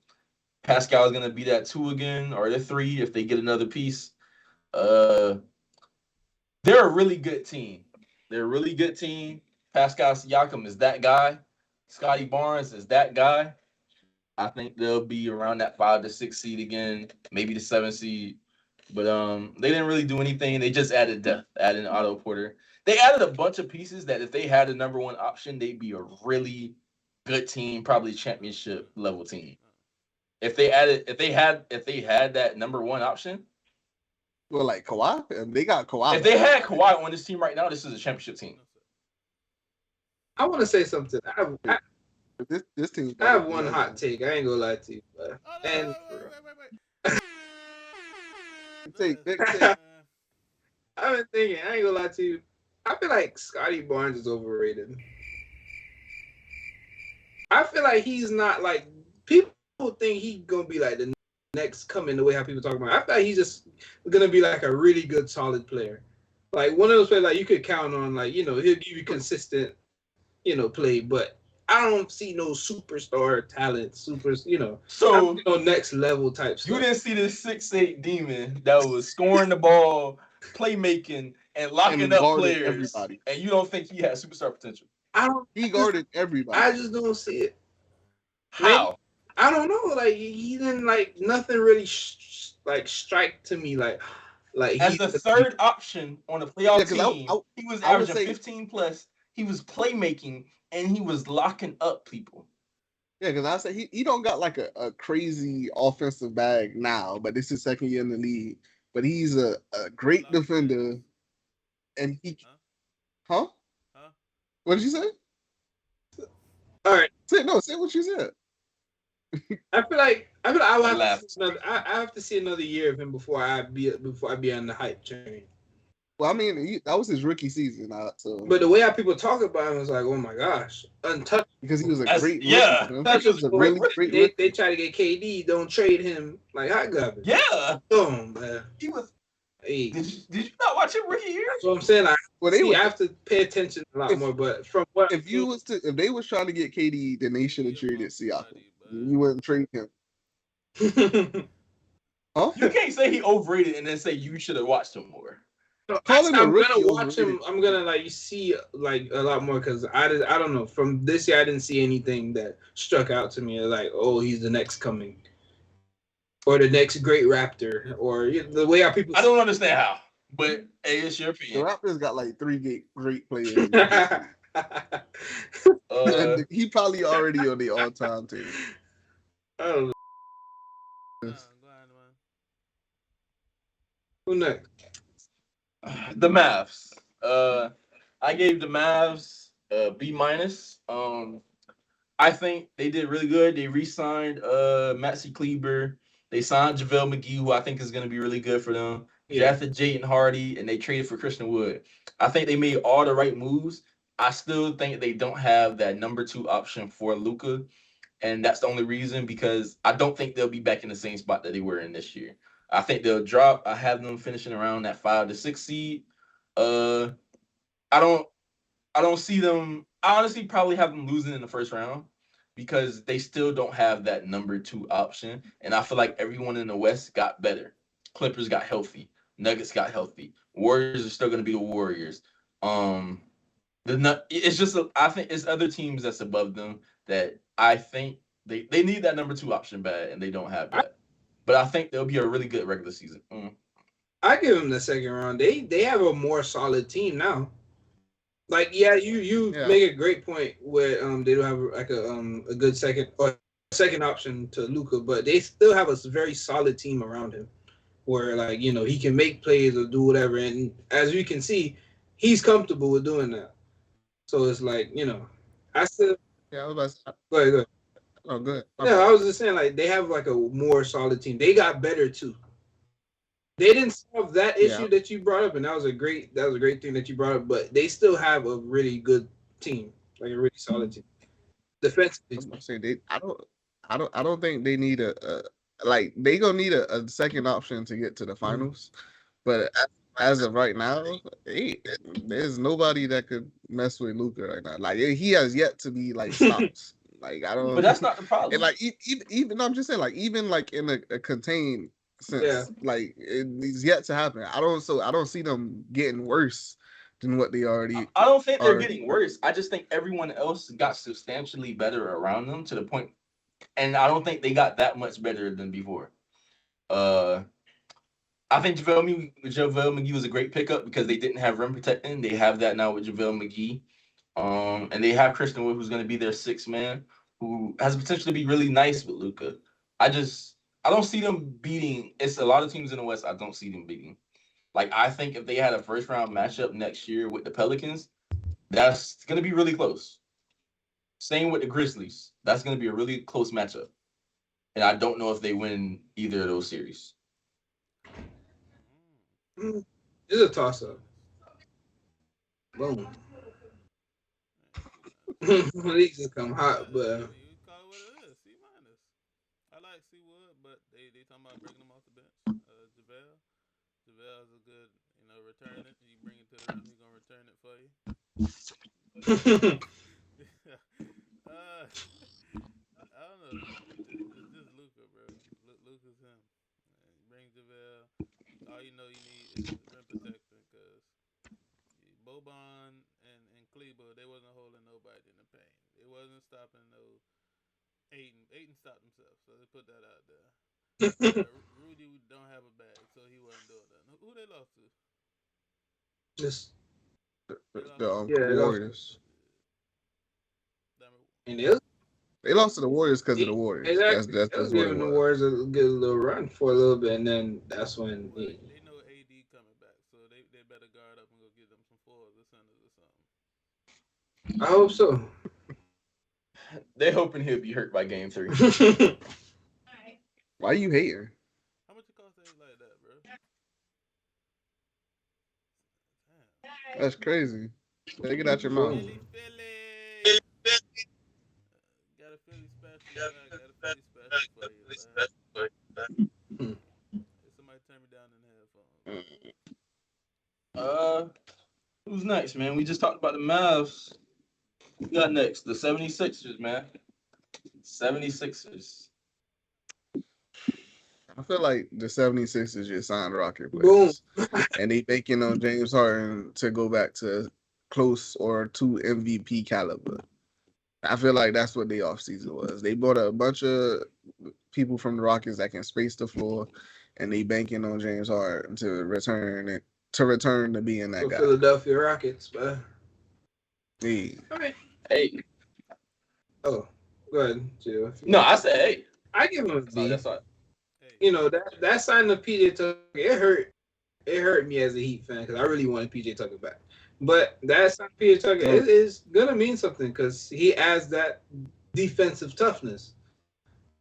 Pascal is going to be that 2 again, or the 3 if they get another piece. They're a really good team. Pascal Siakam is that guy. Scotty Barnes is that guy. I think they'll be around that 5 to 6 seed again, maybe the 7 seed. But they didn't really do anything. They just added depth, added Otto Porter. They added a bunch of pieces that if they had a number 1 option, they'd be a really good team, probably championship level team. If they had that number 1 option. Well, like Kawhi, and they got Kawhi. If they had Kawhi on this team right now, this is a championship team. I want to say something. This team. I have one hot take. I ain't gonna lie to you, but Take. I've been thinking. I ain't gonna lie to you. I feel like Scotty Barnes is overrated. I feel like he's not like people think he's gonna be like the next coming the way how people talk about. I feel like he's just gonna be like a really good, solid player, like one of those players like you could count on. Like he'll give you consistent, play. But I don't see no superstar talent, so next level type stuff. You didn't see this 6'8" demon that was scoring the ball, playmaking, and locking and up guarded players, everybody. and you don't think he has superstar potential? He guarded everybody. I just don't see it. How? I don't know. Like he didn't like nothing really strike to me like As the third option on a playoff team, he was averaging 15 plus. He was playmaking and he was locking up people. Yeah, because I say he don't got like a crazy offensive bag now, but this is second year in the league. But he's a great defender, and he, huh? What did you say? All right, say what you said. I feel like I have to see another year of him before I be on the hype train. Well, I mean, that was his rookie season, so. But the way how people talk about him was like, oh my gosh, untouchable. Because he was a great rookie. Yeah, he was a really great rookie. They try to get KD, don't trade him like hot garbage. Yeah, man. He was. Hey. Did you not watch him rookie year? So I'm saying, I have to pay attention a lot more. But from what if they was trying to get KD, then they should have traded Siakam. You wouldn't trade him. Huh? You can't say he overrated and then say you should have watched him more. I'm gonna watch him. I'm gonna see like a lot more because I don't know. From this year, I didn't see anything that struck out to me like, oh, he's the next coming, or the next great Raptor, or the way how people. I don't understand how, but hey, it's your opinion. The Raptors got like 3 great players. He probably already on the all-time team. Oh. Who next? The Mavs. I gave the Mavs B minus. I think they did really good. They re-signed Maxi Kleber. They signed JaVale McGee, who I think is going to be really good for them. Drafted Jayden Hardy, and they traded for Christian Wood. I think they made all the right moves. I still think they don't have that number 2 option for Luka, and that's the only reason because I don't think they'll be back in the same spot that they were in this year. I think they'll drop. I have them finishing around that 5 to 6 seed. I don't see them. I honestly probably have them losing in the first round because they still don't have that number 2 option. And I feel like everyone in the West got better. Clippers got healthy. Nuggets got healthy. Warriors are still going to be the Warriors. It's just I think it's other teams that's above them that I think they need that number 2 option bad, and they don't have that. But I think there'll be a really good regular season. I give them the second round. They have a more solid team now. Like, you make a great point where they don't have like a good second option to Luka, but they still have a very solid team around him, where like he can make plays or do whatever, and as you can see, he's comfortable with doing that. So it's like I still I was about to say, go ahead. Oh, good. No, I was just saying like they have like a more solid team. They got better too. They didn't solve that issue that you brought up, and that was a great thing that you brought up. But they still have a really good team, like a really solid team. Defensively, I don't think they need they gonna need a second option to get to the finals. But as of right now, there's nobody that could mess with Luka right now. Like he has yet to be like stopped. Like I don't. But that's not the problem. And like even I'm just saying like even like in a contained sense, like it's yet to happen. I don't see them getting worse than what they already. I don't think they're getting worse. I just think everyone else got substantially better around them to the point, and I don't think they got that much better than before. I think JaVale McGee was a great pickup because they didn't have rim protecting. They have that now with JaVale McGee. And they have Christian Wood, who's going to be their 6th man, who has potential to be really nice with Luka. I don't see them beating. It's a lot of teams in the West I don't see them beating. Like, I think if they had a first-round matchup next year with the Pelicans, that's going to be really close. Same with the Grizzlies. That's going to be a really close matchup. And I don't know if they win either of those series. It's a toss-up. Boom. Leagues just come hot, but you call it what it is. C minus. I like C Wood, but they talking about bringing him off the bench. JaVale is a good, return it. You bring it to the rim, he's gonna return it for you. I don't know. It's just Luka, bro. Luka's him. Bring JaVale. All you need is rim protection, because Boban and Kleber, they wasn't holding nobody in the paint. It wasn't stopping no Aiden. Aiden stopped himself, so they put that out there. Rudy don't have a bag, so he wasn't doing that. Who they lost to? Just The Warriors. and They lost to the Warriors because of the Warriors. Exactly. That's They'll what give it the was. Warriors a good little run for a little bit, and then that's when. Well, they know AD coming back, so they better guard up and go get them some fours or centers or something. I hope so. They're hoping he'll be hurt by game 3. Why you hating? How much it cost to like that, bro? Damn. That's crazy. Take it out your mouth. Philly. Got a Philly special. Got a Philly special for you, man. Somebody turn me down in the headphones. Who's next, man? We just talked about the Mavs. Who got next? The 76ers, man. 76ers. I feel like the 76ers just signed Rocket players. Boom. And they banking on James Harden to go back to close or to MVP caliber. I feel like that's what their offseason was. They bought a bunch of people from the Rockets that can space the floor, and they banking on James Harden to return to being that guy. Philadelphia Rockets, but Hey. all right. Hey. Oh, go ahead, Jill. No, I said hey. I give him a B. That's all. You know, that signing of PJ Tucker, it hurt me as a Heat fan because I really wanted PJ Tucker back. But that signing of PJ Tucker is gonna mean something because he adds that defensive toughness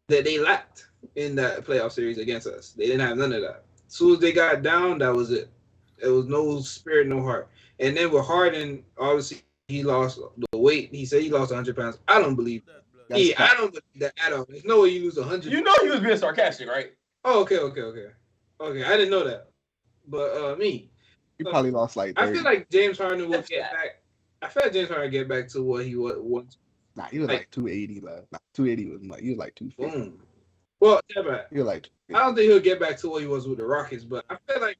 that they lacked in that playoff series against us. They didn't have none of that. As soon as they got down, that was it. There was no spirit, no heart. And then with Harden, obviously he lost the weight. He said he lost 100 pounds. I don't believe that. I don't believe that at all. There's no way you lose 100. You know he was being sarcastic, right? Oh, okay. I didn't know that. But me. He probably lost like 30. I feel like James Harden will get back. I feel like James Harden get back to what he was once. Nah, he was like 280 last. Nah, 280 was like he was like 250. Boom. Well, yeah, but He was like I don't think he'll get back to what he was with the Rockets, but I feel like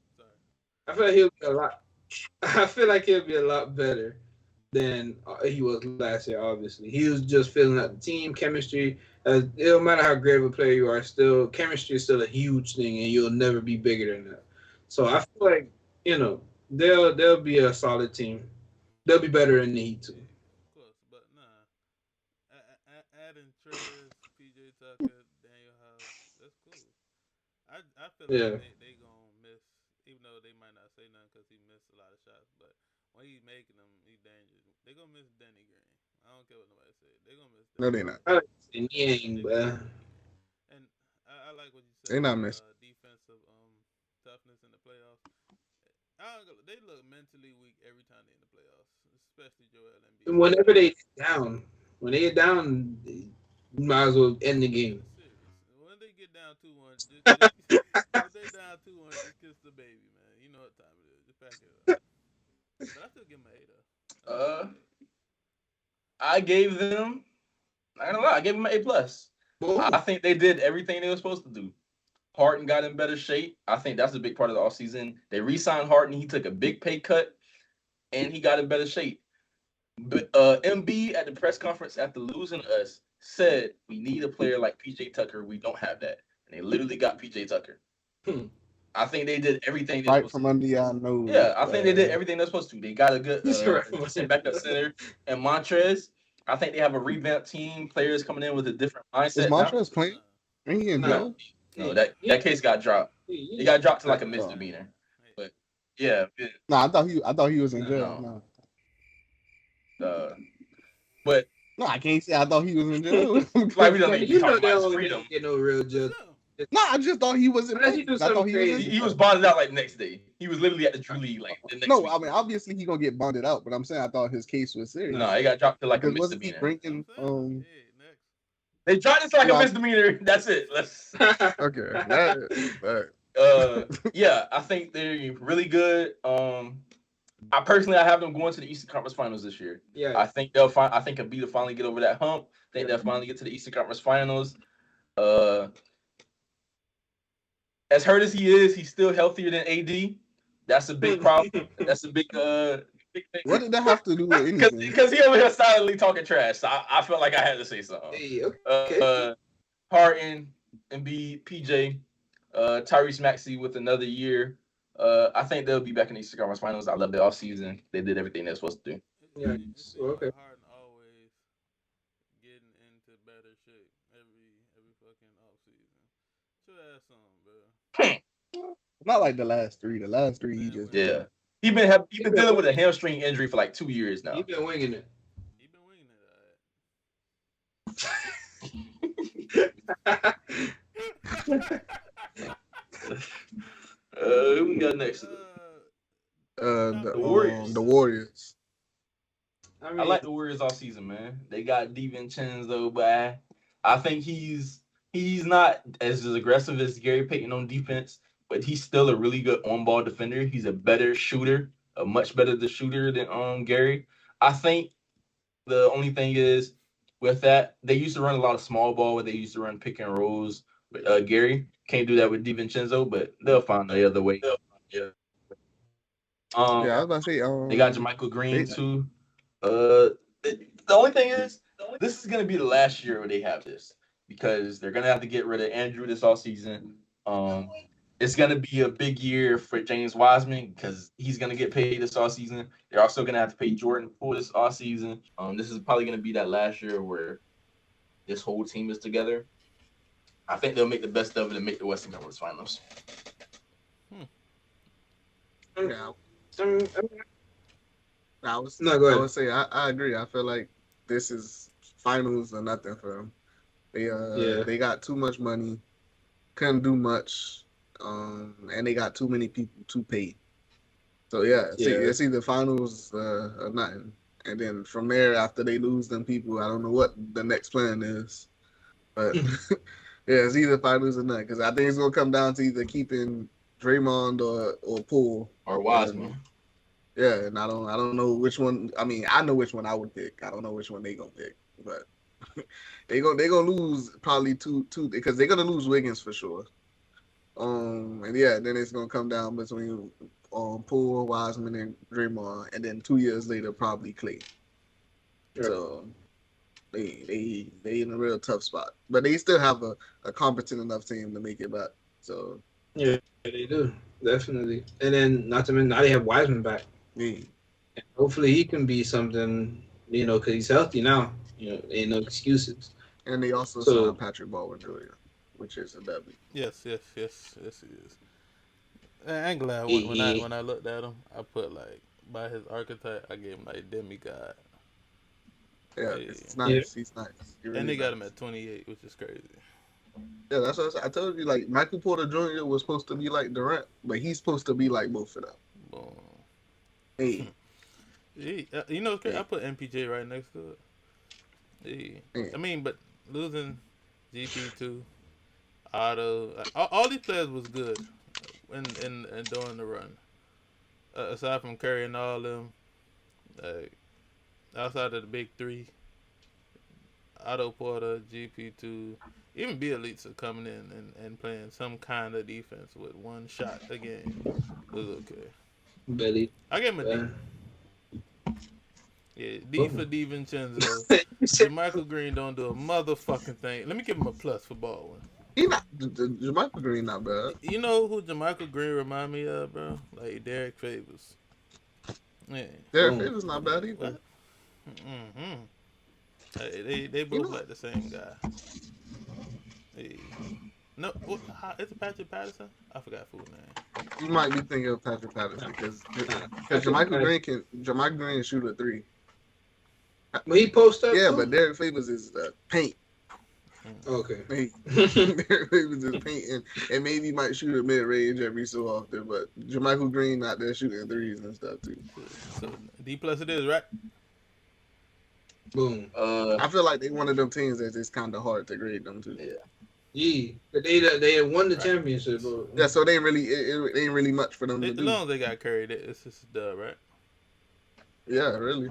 he'll be a lot. I feel like he'll be a lot better than he was last year. Obviously, he was just filling out the team chemistry. It don't matter how great of a player you are, still chemistry is still a huge thing, and you'll never be bigger than that. So I feel like they'll be a solid team. They'll be better than the Heat too. Of course, but nah. Adding Trez, PJ Tucker, Daniel House, that's cool. I feel like they gonna miss, even though they might not say nothing because he missed a lot of shots. But when he's making them, he's dangerous. They gonna miss Danny Green. I don't care what nobody say. They gonna miss. No, they're not. And I like what you said. They're not missing. Defensive toughness in the playoffs. They look mentally weak every time they're in the playoffs, especially Joel Embiid. Whenever they get down, you might as well end the game. When they get down 2-1, just kiss the baby, man. You know what time it is. Just pack it up. But I still give them an 8. I gave them. I'm not gonna lie, I gave them an A+. I think they did everything they were supposed to do. Harden got in better shape. I think that's a big part of the offseason. They re-signed Harden. He took a big pay cut, and he got in better shape. But Embiid at the press conference after losing us said, we need a player like PJ Tucker. We don't have that. And they literally got PJ Tucker. I think they did everything they right from under your nose. Yeah, I think they did everything they're supposed to. They got a good backup center and Montrez. I think they have a revamped team, players coming in with a different mindset. Is Montrez playing? Ain't he in jail? No, that case got dropped. It got dropped to like a misdemeanor. But yeah. No, I thought he was in jail. But no, I can't say I thought he was in jail. Like we don't they don't get no real judge. No, I just thought he was in jail. I thought he was bonded out like next day. He was literally at the Drew League like the next week. I mean obviously he gonna get bonded out, but I'm saying I thought his case was serious. No, it got dropped to like a wasn't he misdemeanor. bringing They dropped it to like a misdemeanor. That's it. Let's okay. Yeah, I think they're really good. I have them going to the Eastern Conference Finals this year. Yeah, I think I think Embiid will finally get over that hump. I think they'll finally get to the Eastern Conference Finals. As hurt as he is, he's still healthier than AD. That's a big problem. That's a big big thing. What did that have to do with anything? Because he over here silently talking trash. So I felt like I had to say something. Hey, okay. Harden, Embiid, PJ, Tyrese Maxey with another year. I think they'll be back in the Eastern Conference Finals. I love the offseason. They did everything they're supposed to do. Yeah. Okay. Harden always getting into better shape every fucking offseason. Should have some, bro. Not like the last three. The last three, he just Yeah. He been dealing with a hamstring injury for like 2 years now. He been winging it. Who we got next? the Warriors. The Warriors. I mean, I like the Warriors all season, man. They got DiVincenzo, but I think he's not as aggressive as Gary Payton on defense, but he's still a really good on-ball defender. He's a better shooter, a much better shooter than Gary. I think the only thing is with that, they used to run a lot of small ball where they used to run pick and rolls with Gary. Can't do that with DiVincenzo, but they'll find the other way. Yeah. I was about to say, they got JaMychal Green too. The only thing is, this is gonna be the last year where they have this because they're gonna have to get rid of Andrew this offseason. It's gonna be a big year for James Wiseman because he's gonna get paid this offseason. They're also gonna have to pay Jordan Poole this offseason. This is probably gonna be that last year where this whole team is together. I think they'll make the best of it and make the Western Conference Finals. Yeah. I would say I agree. I feel like this is finals or nothing for them. They got too much money, couldn't do much, and they got too many people to pay. So it's either finals or nothing. And then from there, after they lose them people, I don't know what the next plan is. But it's either finals or nothing. Because I think it's gonna come down to either keeping Draymond or Poole or Wiseman. And I don't know which one. I mean, I know which one I would pick. I don't know which one they gonna pick, but they gonna lose probably two because they're gonna lose Wiggins for sure. And then it's gonna come down between Poole, Wiseman, and Draymond, and then 2 years later probably Clay. Sure. So they in a real tough spot, but they still have a competent enough team to make it back. So yeah, they do definitely. And then not to mention now they have Wiseman back. Yeah. And hopefully he can be something, because he's healthy now. Ain't no excuses. And they also signed Patrick Baldwin Jr., which is a W. Yes, it is. I'm glad when I looked at him, I put like by his archetype, I gave him like demigod. Yeah, it's nice. Yeah. He's nice. Really and they got him at 28, which is crazy. Yeah, that's what I told you. Like Michael Porter Jr. was supposed to be like Durant, but he's supposed to be like both of them. Boom. Hey. I put MPJ right next to it. Hey. I mean, but losing GP2, Otto, all these players was good in during the run. Aside from Curry and all them, outside of the big three, Otto Porter, GP2, even Bielitsa coming in and playing some kind of defense with one shot a game was okay. I gave him a D. Yeah, D for DiVincenzo. JaMychal Green don't do a motherfucking thing. Let me give him a plus for Baldwin. He not JaMychal Green not bad. You know who JaMychal Green remind me of, bro? Like Derek Favors. Yeah. Derek Favors not bad either. They both like the same guy. Hey. No, is it Patrick Patterson? I forgot full name. You might be thinking of Patrick Patterson because JaMychal Green can shoot a three. But he post up. Yeah, but Derek Favors is paint. Okay. Derek Favors is paint and maybe might shoot a mid range every so often, but JaMychal Green out there shooting threes and stuff too. So D plus it is, right? Boom. I feel like they one of them teams that it's kind of hard to grade them too. Yeah, they had won the championship. Bro. Yeah, so they ain't really much for them to do. As long as they got Curry, it's just a dub, right? Yeah, really.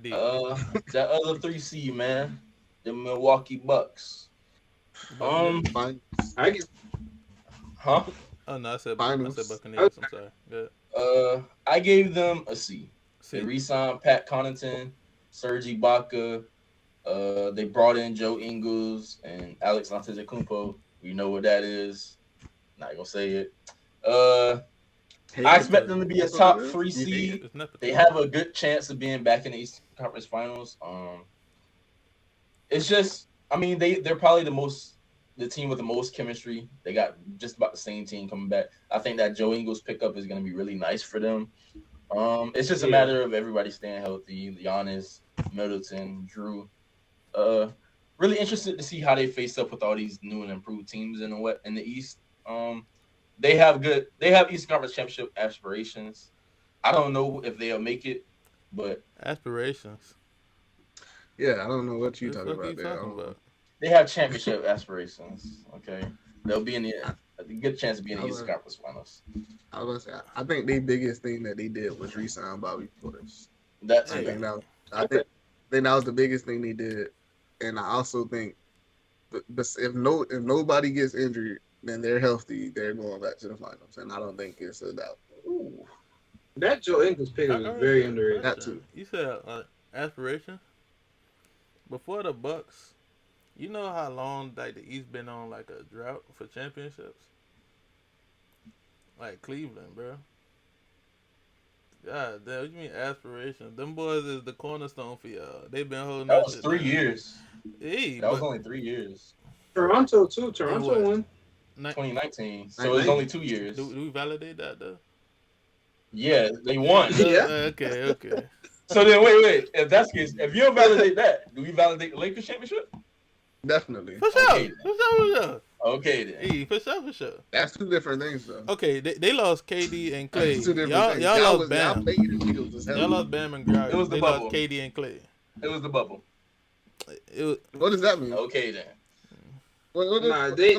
D. That other 3 seed, man, the Milwaukee Bucks. Fine. I guess. Huh? Oh no, I said Finals. Buccaneers. I'm sorry. Good. I gave them a C. They See, re-signed Pat Connaughton, Serge Ibaka. They brought in Joe Ingles and Alex Antetokounmpo. We know what that is. Not gonna say it. I expect them to be a top 3 seed. it's nepotism. They have a good chance of being back in the Eastern Conference Finals. It's just, I mean, they're probably the team with the most chemistry. They got just about the same team coming back. I think that Joe Ingles pickup is going to be really nice for them. It's just a matter of everybody staying healthy. Giannis, Middleton, Drew. Really interested to see how they face up with all these new and improved teams in the East. They have Eastern Conference Championship aspirations. I don't know if they'll make it, but aspirations. Yeah, I don't know what you What talking the fuck are about you there. talking about? they have championship aspirations. Okay, they'll be in the a good chance to be in the Eastern Conference Finals. I was gonna say, I think the biggest thing that they did was re-sign Bobby Portis. That's I it. think that was the biggest thing they did, and I also think, but if nobody gets injured, then they're healthy. They're going back to the finals, and I don't think it's a doubt. Ooh. That Joe Ingles pick is very underrated. That too. You said aspiration before the Bucks. You know how long like the East been on like a drought for championships? Like Cleveland, bro. God damn, what you mean aspiration? Them boys is the cornerstone for y'all. They've been holding That that was shit 3 down. years. Hey, That was only 3 years. Toronto too. Toronto what? won. 2019. So it's only 2 years. Do we validate that though? Yeah, they won. Yeah. Okay. So then, wait. If that's the case, if you don't validate that, do we validate the Lakers championship? Definitely. For sure. Okay, For sure. Okay, then. Hey, for sure. That's two different things, though. Okay, they lost KD and Clay. That's two different Y'all things. lost Bam. Y'all Lost Bam and Greg. It was the They bubble. lost KD and Clay. It was the bubble. What does that mean? Okay, then. Nah, they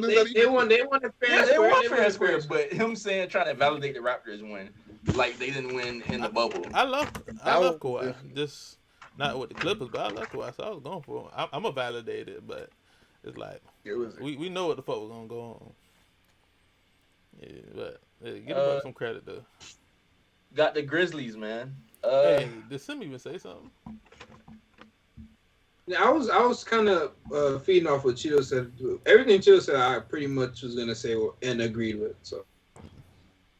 won. They won the fair Yeah, they square. won They fair won and square, square. but him trying to validate the Raptors win, like they didn't win in the bubble. I love was Kawhi. different. Just not with the Clippers, but I love Kawhi, so I was going for him. I'm a validated, but it's like we know what the fuck was gonna go on. Yeah, but give the Bucks some credit though. Got the Grizzlies, man. Hey, did Sim even say something? Yeah, I was kind of feeding off what Cheeto said. Everything Cheeto said, I pretty much was gonna say and agreed with. So,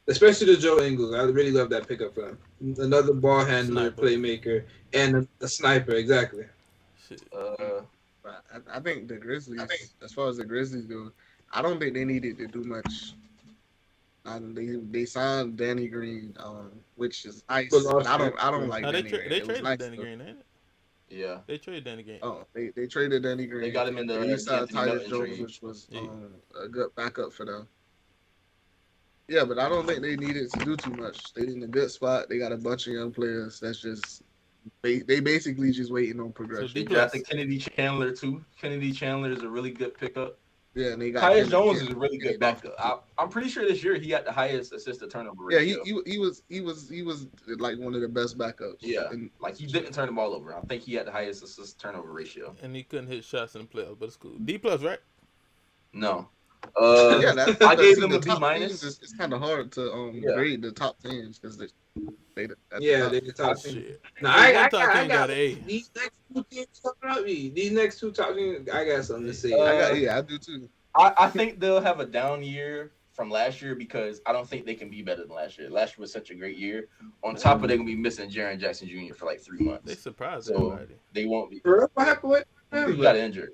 especially the Joe Ingles, I really love that pickup for him. Another ball handler, Sniper. playmaker, and a sniper. Exactly. Shit. I think the Grizzlies, as far as the Grizzlies go, I don't think they needed to do much. They signed Danny Green, which is nice. But I don't like No, they Danny Green. they It was traded nice, Danny though. Green, ain't it? Yeah. They traded Danny Green. Oh, they traded Danny Green. They got him in the They signed Anthony Tyus Melton Jones, trade. which was a good backup for them. Yeah, but I don't think they needed to do too much. They in a good spot. They got a bunch of young players. That's just they basically just waiting on progression. They got the Kennedy Chandler too. Kennedy Chandler is a really good pickup. Yeah, and they got Tyus Jones is a really good backup. I'm pretty sure this year he had the highest assist to turnover Yeah, ratio. he was like one of the best backups. Yeah, And like he didn't turn the ball over. I think he had the highest assist turnover ratio. And he couldn't hit shots in the playoffs, but it's cool. D plus, right? No. yeah, I gave them the a B top minus. teams, it's kind of hard to grade the top teams because they Yeah, they the top team. Shit. Now One I top team got got an A. these next two teams coming up. These next two top teams, I got something to say. I do too. I think they'll have a down year from last year because I don't think they can be better than last year. Last year was such a great year. On top of they're gonna be missing Jaren Jackson Jr. for like 3 months. They surprised So everybody. they won't be. What happened with him? He got injured.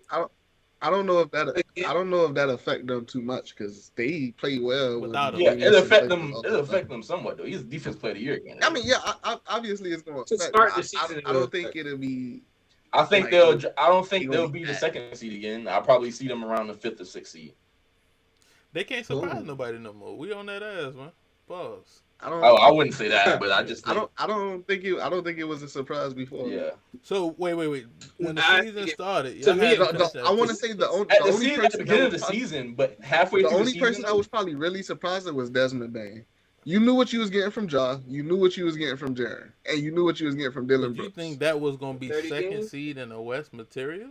I don't know if that affect them too much because they play well Without him. Yeah, it'll affect them. It'll affect them somewhat though. He's defense player of the year again. I mean, yeah, obviously it's going To affect start them. the season, I don't think it'll be. I think like, I don't think he they'll gonna be be the bad. second seed again. I'll probably see them around the 5th or 6th seed. They can't surprise nobody no more. We on that ass, man. Pause. I wouldn't say that, but I just think, I don't think it was a surprise before. yeah. So wait. When the Nah, season started, to y'all me, had No, to no, finish that I want to too. say the only At the beginning of the probably- season, but halfway the through only the person season, I was probably really surprised at was Desmond Bain. You knew what you was getting from Ja. You knew what you was getting from Jaren, and you knew what you was getting from Dylan Did you Brooks. think that was gonna be 30 second games? seed in the West material?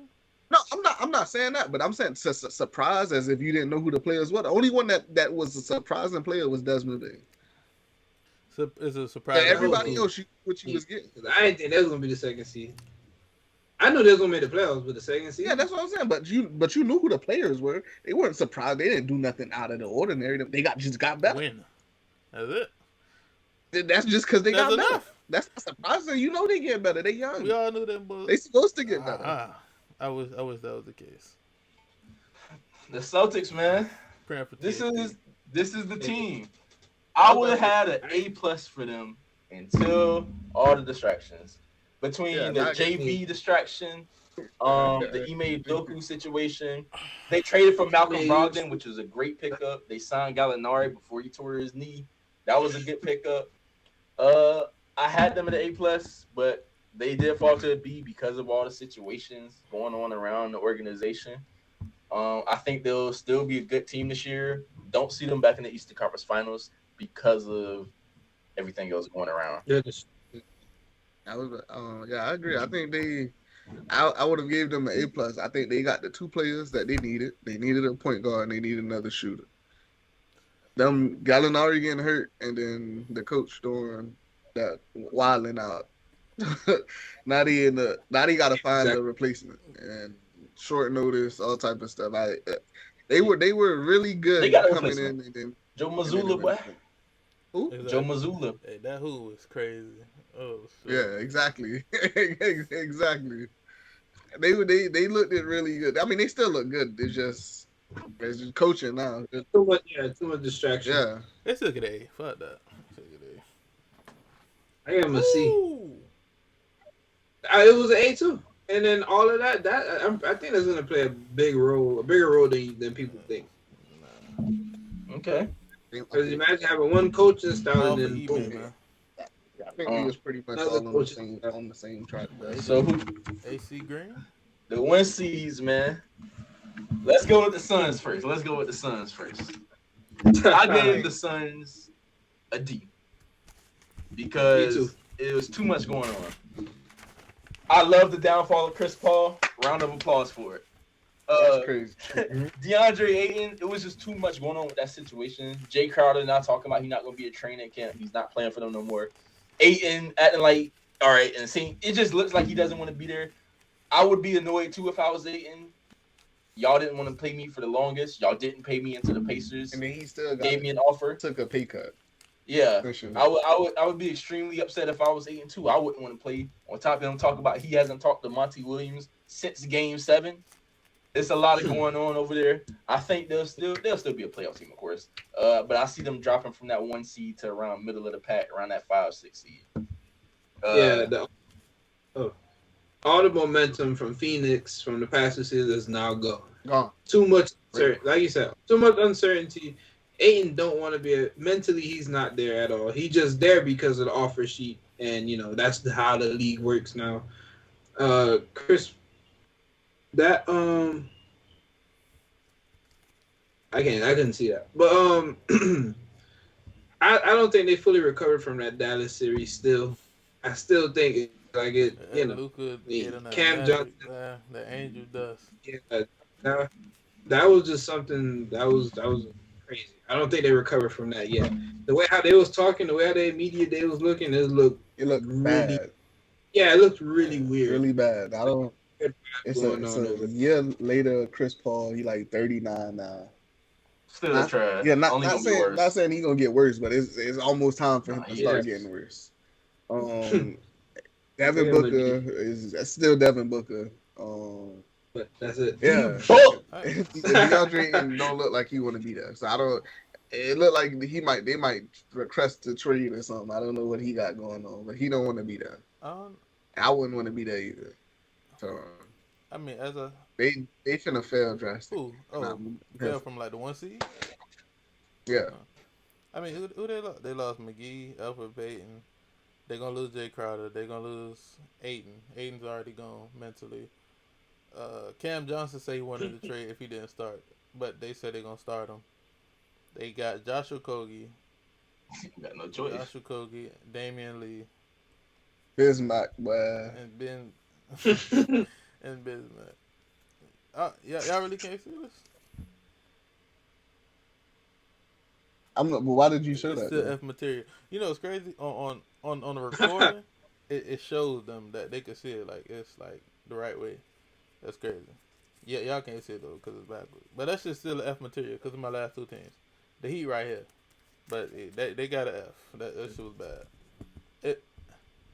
No, I'm not saying that, but I'm saying surprise as if you didn't know who the players were. The only one that was a surprising player was Desmond Bain. So it's a Yeah, surprise. everybody else, what you was getting. I didn't think that was gonna be the second seed. I knew they was gonna make the playoffs with the second seed. Yeah, that's what I'm saying. But you knew who the players were. They weren't surprised. They didn't do nothing out of the ordinary. They just got better. Win. That's it. That's just because they That's got better. enough. That's not surprising. You know they get better. They young. We all knew them, but They supposed to get better. I wish that was the case. The Celtics, man. Praying for This TNT. is the team. I would have had an A+ for them until all the distractions. Between the JV distraction, the Ime Doku situation. They traded for Malcolm Brogdon, which was a great pickup. They signed Gallinari before he tore his knee. That was a good pickup. I had them at an A+, but they did fall to a B because of all the situations going on around the organization. I think they'll still be a good team this year. Don't see them back in the Eastern Conference Finals because of everything else going around. I agree. I think I would have gave them an A+. I think they got the two players that they needed. They needed a point guard and they needed another shooter. Them Gallinari getting hurt and then the coach doing that wilding out. now they got to find a replacement and short notice, all type of stuff. They were really good They got a coming in replacement. and then Joe Mazzulla, boy. Who? Exactly. Joe Mazzulla. Hey, that who was crazy. Oh, shit. Yeah, exactly. Exactly. They looked it really good. I mean, they still look good. It's just coaching now. Too much distraction. Yeah. They still get A. Fuck that. I gave him a C. Ooh. It was an A too. And then all of that I think that's gonna play a bigger role than people think. Okay. Because imagine having one coaching style and then boom. I think he was pretty much all on the same track. So who? AC Green? The 1 seeds, man. Let's go with the Suns first. I gave the Suns a D because it was too much going on. I love the downfall of Chris Paul. Round of applause for it. That's crazy. DeAndre Ayton, it was just too much going on with that situation. Jay Crowder not talking about he's not going to be a trainer camp. He's not playing for them no more. Ayton acting like, all right, and seeing it just looks like he doesn't want to be there. I would be annoyed too if I was Ayton. Y'all didn't want to pay me for the longest. Y'all didn't pay me into the Pacers. And then he still gave me an offer. Took a pay cut. Yeah, Sure. I would be extremely upset if I was 8 and 2. I wouldn't want to play. On top of him talk about he hasn't talked to Monty Williams since Game 7. It's a lot of going on over there. I think they'll still be a playoff team, of course. But I see them dropping from that 1 seed to around middle of the pack, around that 5-6 seed. All the momentum from Phoenix from the past 2 seasons is now gone. Gone. Too much like you said, too much uncertainty. Ayton don't want to be mentally. He's not there at all. He's just there because of the offer sheet, and that's how the league works now. Chris, that I couldn't see that, but I don't think they fully recovered from that Dallas series. Still, I still think Luka, Cam Johnson, the angel dust. Yeah, that was just something that was crazy. I don't think they recovered from that yet. The way how they was talking, the way how their media day was looking, it looked really bad. Yeah, it looked really weird. Really bad. I don't. It's a year later. Chris Paul, he like 39 now. Still trash. Yeah, not saying he's gonna get worse, but it's almost time for him to start getting worse. Devin Booker is still Devin Booker. But that's it. Yeah. DeAndre Ayton don't look like he want to be there. So I don't. It looked like they might request a trade or something. I don't know what he got going on, but he don't want to be there. I wouldn't want to be there either. So I mean, they finna fail drastically. Fell from like the 1 seed. Yeah. I mean, who they lost? They lost McGee, Alfred Payton. They're gonna lose Jay Crowder. They're gonna lose Ayton. Ayton's already gone mentally. Cam Johnson said he wanted to trade if he didn't start, but they said they're gonna start him. They got Joshua Okogie. Got no choice. Joshua Okogie, Damian Lee, Bismack, boy. and Ben and Bismack. Y'all really can't see this? But why did you show It's that? still Though? F material. You know, it's crazy on the recording. it shows them that they can see it like it's like the right way. That's crazy. Yeah, y'all can't see it though because it's backwards. But that's just still F material because of my last two teams. The Heat right here, but they got an F. That shit was bad.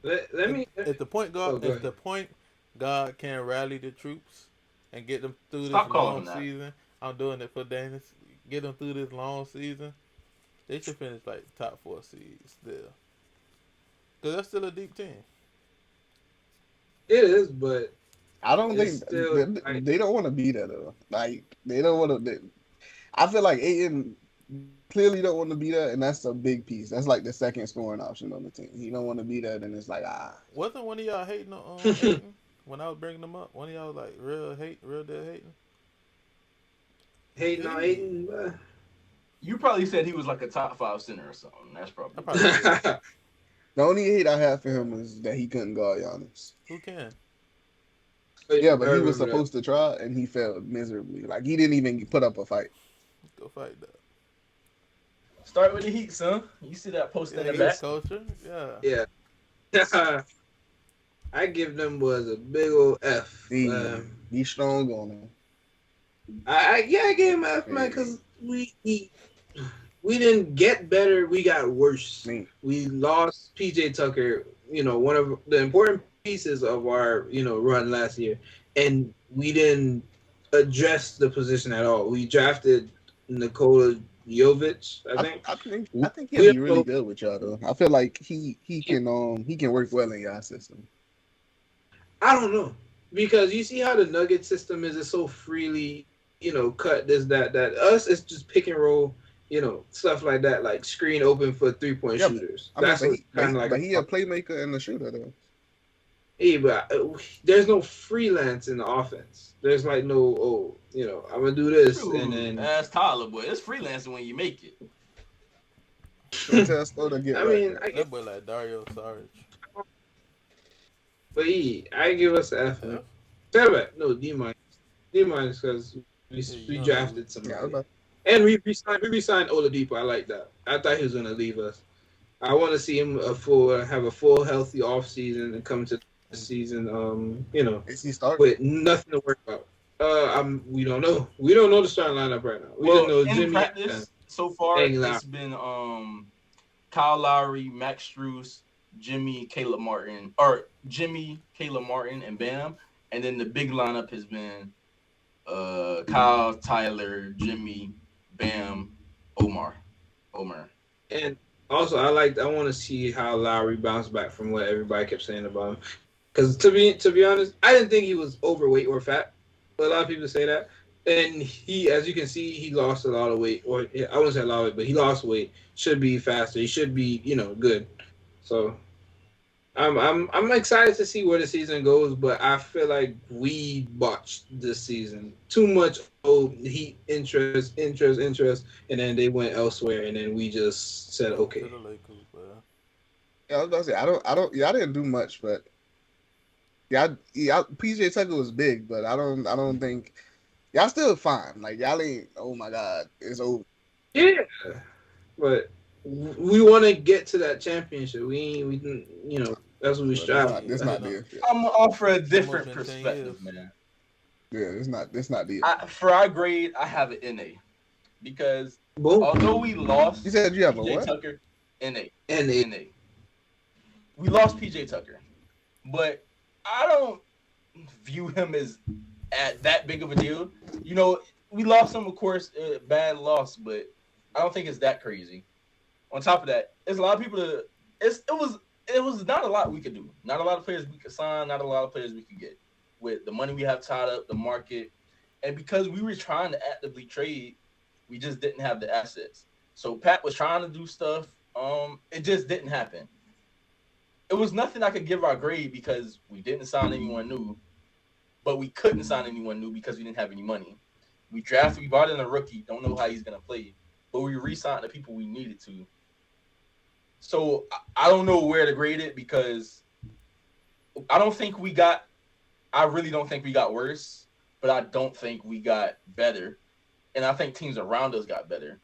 Let me. If the point guard, go if ahead. the point guard can rally the troops and get them through Stop this calling long them that. season, I'm doing it for Danis. Get them through this long season. They should finish like top 4 seeds still, cause that's still a deep team. It is, but I don't it's think still. they don't want to be that though. Like they don't want to. I feel like Aiden clearly don't want to be that, and that's a big piece. That's like the second scoring option on the team. He don't want to be that, and it's like Wasn't one of y'all hating on Aiden when I was bringing them up? One of y'all like real dead hating. Hating on Aiden, but You probably said he was like a top 5 center or something. That's I probably. probably did. The only hate I have for him is that he couldn't guard Giannis. Who can? Yeah, but I he was remember supposed to try, and he failed miserably. Like he didn't even put up a fight. Go fight that. Start with the Heat, son. You see that post in the back? Culture. Yeah. that. Yeah. I give them was a big old F. Be strong on him. I gave him an F, man, because we didn't get better. We got worse. We lost PJ Tucker, one of the important pieces of our, run last year. And we didn't address the position at all. We drafted Nikola Jovic, I think. I think he'll be really good with y'all though. I feel like he can work well in y'all system. I don't know. Because you see how the Nugget system is, it's so freely, cut this, that. Us, it's just pick and roll, stuff like that, like screen open for 3-point shooters. That's kind of like. But he a playmaker and a shooter though. Hey, but there's no freelance in the offense. There's like no, I'm gonna do this and then. That's Tyler, boy. It's freelancing when you make it. That boy like Dario Saric. But I give us an F. No, D minus. D minus because we drafted somebody. And we re-signed Oladipo. I like that. I thought he was gonna leave us. I want to see him have a full healthy offseason and come to the season. Is he starting with nothing to worry about? We don't know. We don't know the starting lineup right now. We don't know in Jimmy. Practice, so far, it's been Kyle Lowry, Max Strus, Jimmy, Caleb Martin, and Bam. And then the big lineup has been Kyle, Tyler, Jimmy, Bam, Omar. And also, I want to see how Lowry bounced back from what everybody kept saying about him. Because to be honest, I didn't think he was overweight or fat. But a lot of people say that. And he, as you can see, he lost a lot of weight. Or I wouldn't say a lot of weight, but he lost weight. Should be faster. He should be, good. So I'm excited to see where the season goes, but I feel like we botched this season. Too much Heat interest, and then they went elsewhere, and then we just said okay. Yeah, I was about to say y'all didn't do much, but PJ Tucker was big, but I don't think y'all still fine. Like y'all ain't. Oh my God, it's over. Yeah, but we want to get to that championship. We that's what we strive. It's not there. I'm gonna offer a different perspective, man. Yeah, it's not there. For our grade, I have an NA because although we lost, you said you have PJ a what? Tucker, NA. We lost PJ Tucker, but I don't view him as at that big of a deal. We lost him, of course, bad loss, but I don't think it's that crazy. On top of that, there's a lot of people it was not a lot we could do. Not a lot of players we could sign, not a lot of players we could get. With the money we have tied up, the market, and because we were trying to actively trade, we just didn't have the assets. So Pat was trying to do stuff. It just didn't happen. It was nothing I could give our grade because we didn't sign anyone new, but we couldn't sign anyone new because we didn't have any money. We brought in a rookie, don't know how he's going to play, but we re-signed the people we needed to. So I don't know where to grade it because I really don't think we got worse. but I don't think we got better. And I think teams around us got better.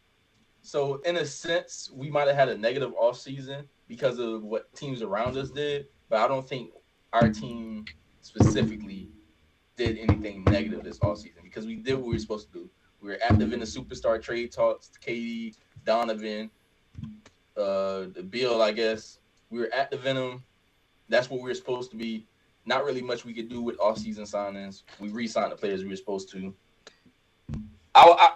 So in a sense, we might have had a negative offseason because of what teams around us did, but I don't think our team specifically did anything negative this offseason because we did what we were supposed to do. We were active in the superstar trade talks, KD, Donovan, the Bill, I guess. We were active in them. That's what we were supposed to be. Not really much we could do with offseason signings. We re-signed the players we were supposed to.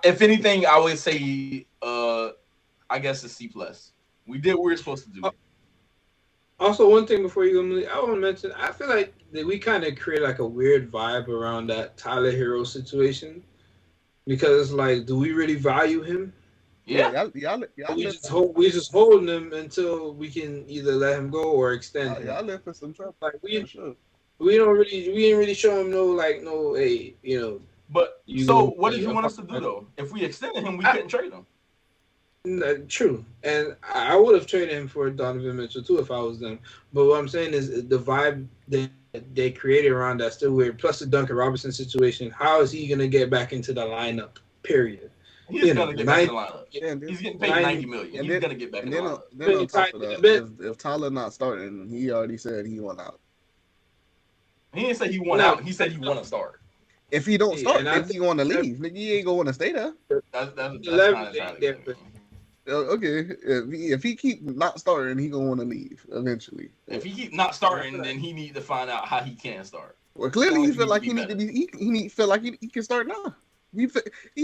If anything, I would say, I guess a C+. We did what we were supposed to do. Also, one thing before you go, Malik, I want to mention, I feel like that we kind of create like a weird vibe around that Tyler Hero situation because it's like, do we really value him? Yeah. We just holding him until we can either let him go or extend him. Y'all left for some trouble. Like we ain't really show him no, hey, But so what did you want us to do though? If we extended him, we couldn't trade him. True, and I would have traded him for Donovan Mitchell too if I was them. But what I'm saying is the vibe that they created around that's still weird. Plus the Duncan Robinson situation. How is he gonna get back into the lineup? Period. He's gonna get back in the lineup. He's getting paid $90 million. He's gonna get back in the lineup. Then on top of that, if Tyler not starting, he already said he want out. He didn't say he want out. He said he want to start. If he don't start, then he want to leave. Nigga, he ain't gonna want to stay there. That's kind of okay, if he keep not starting, he gonna want to leave eventually. If he keep not starting, then he need to find out how he can start. Well, clearly he feel like he need to be. He feel like he can start now. He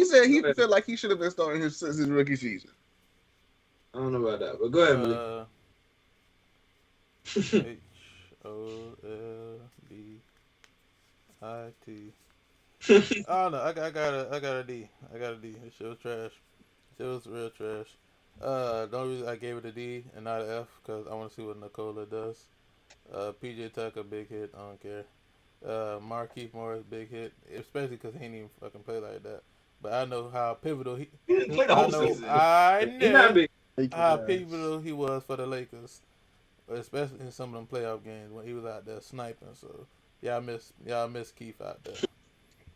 said he felt like he should have been starting since his rookie season. I don't know about that, but go ahead, Malik. HOLDIT. I don't know. I got a D. This shit was trash. It was real trash. The only reason I gave it a D and not an F because I want to see what Nikola does. PJ Tucker, big hit. I don't care. Markieff Morris, big hit, especially because he didn't even fucking play like that. But I know how pivotal he didn't play the whole season. I know how pivotal he was for the Lakers, especially in some of them playoff games when he was out there sniping. So y'all miss Keith out there.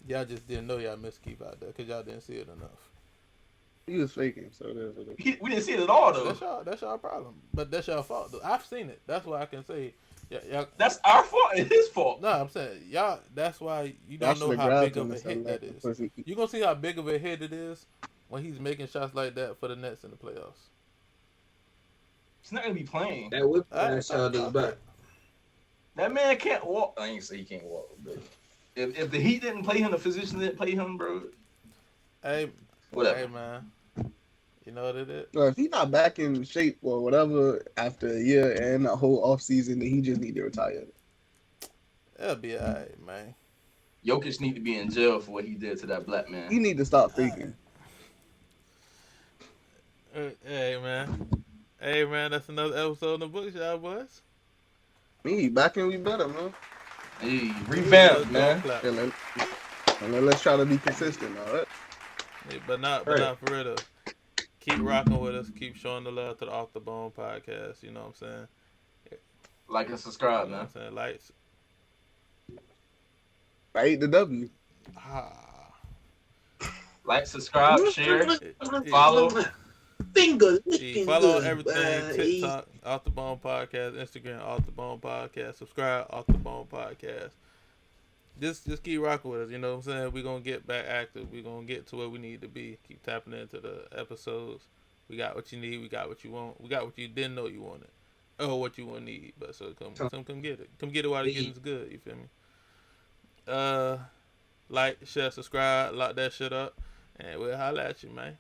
Y'all just didn't know y'all missed Keith out there because y'all didn't see it enough. He was faking, so we didn't see it at all though. That's y'all problem, but that's y'all fault though. I've seen it. That's why I can say. Yeah, that's our fault. It's his fault. No, I'm saying y'all. That's why you don't know how big of a hit that is. You gonna see how big of a hit it is when he's making shots like that for the Nets in the playoffs. He's not gonna be playing. That would back. That man can't walk. I ain't say he can't walk, but if the Heat didn't play him, the physicians didn't play him, bro. Hey, whatever. Hey, man. You know what it is? No, if he's not back in shape or whatever after a year and a whole offseason, then he just need to retire. That'll be all right, man. Jokic need to be in jail for what he did to that black man. He need to stop faking. Hey, man, that's another episode in the books, y'all boys. Me, back and we better, man. Hey, revamp, man. And then let's try to be consistent, all right? Yeah, but not for real, though. Keep rocking with us. Keep showing the love to the Off the Bone podcast. You know what I'm saying? Like and subscribe, you know man. What I'm saying? Likes. I ate the W. Like, subscribe, share, follow. Follow everything. TikTok, Off the Bone Podcast. Instagram, Off the Bone Podcast. Subscribe, Off the Bone Podcast. Just keep rocking with us, you know what I'm saying? We're going to get back active. We're going to get to where we need to be. Keep tapping into the episodes. We got what you need. We got what you want. We got what you didn't know you wanted. Or what you want to need. But so come get it. Come get it while the getting's good. You feel me? Like, share, subscribe, lock that shit up. And we'll holler at you, man.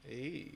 Hey.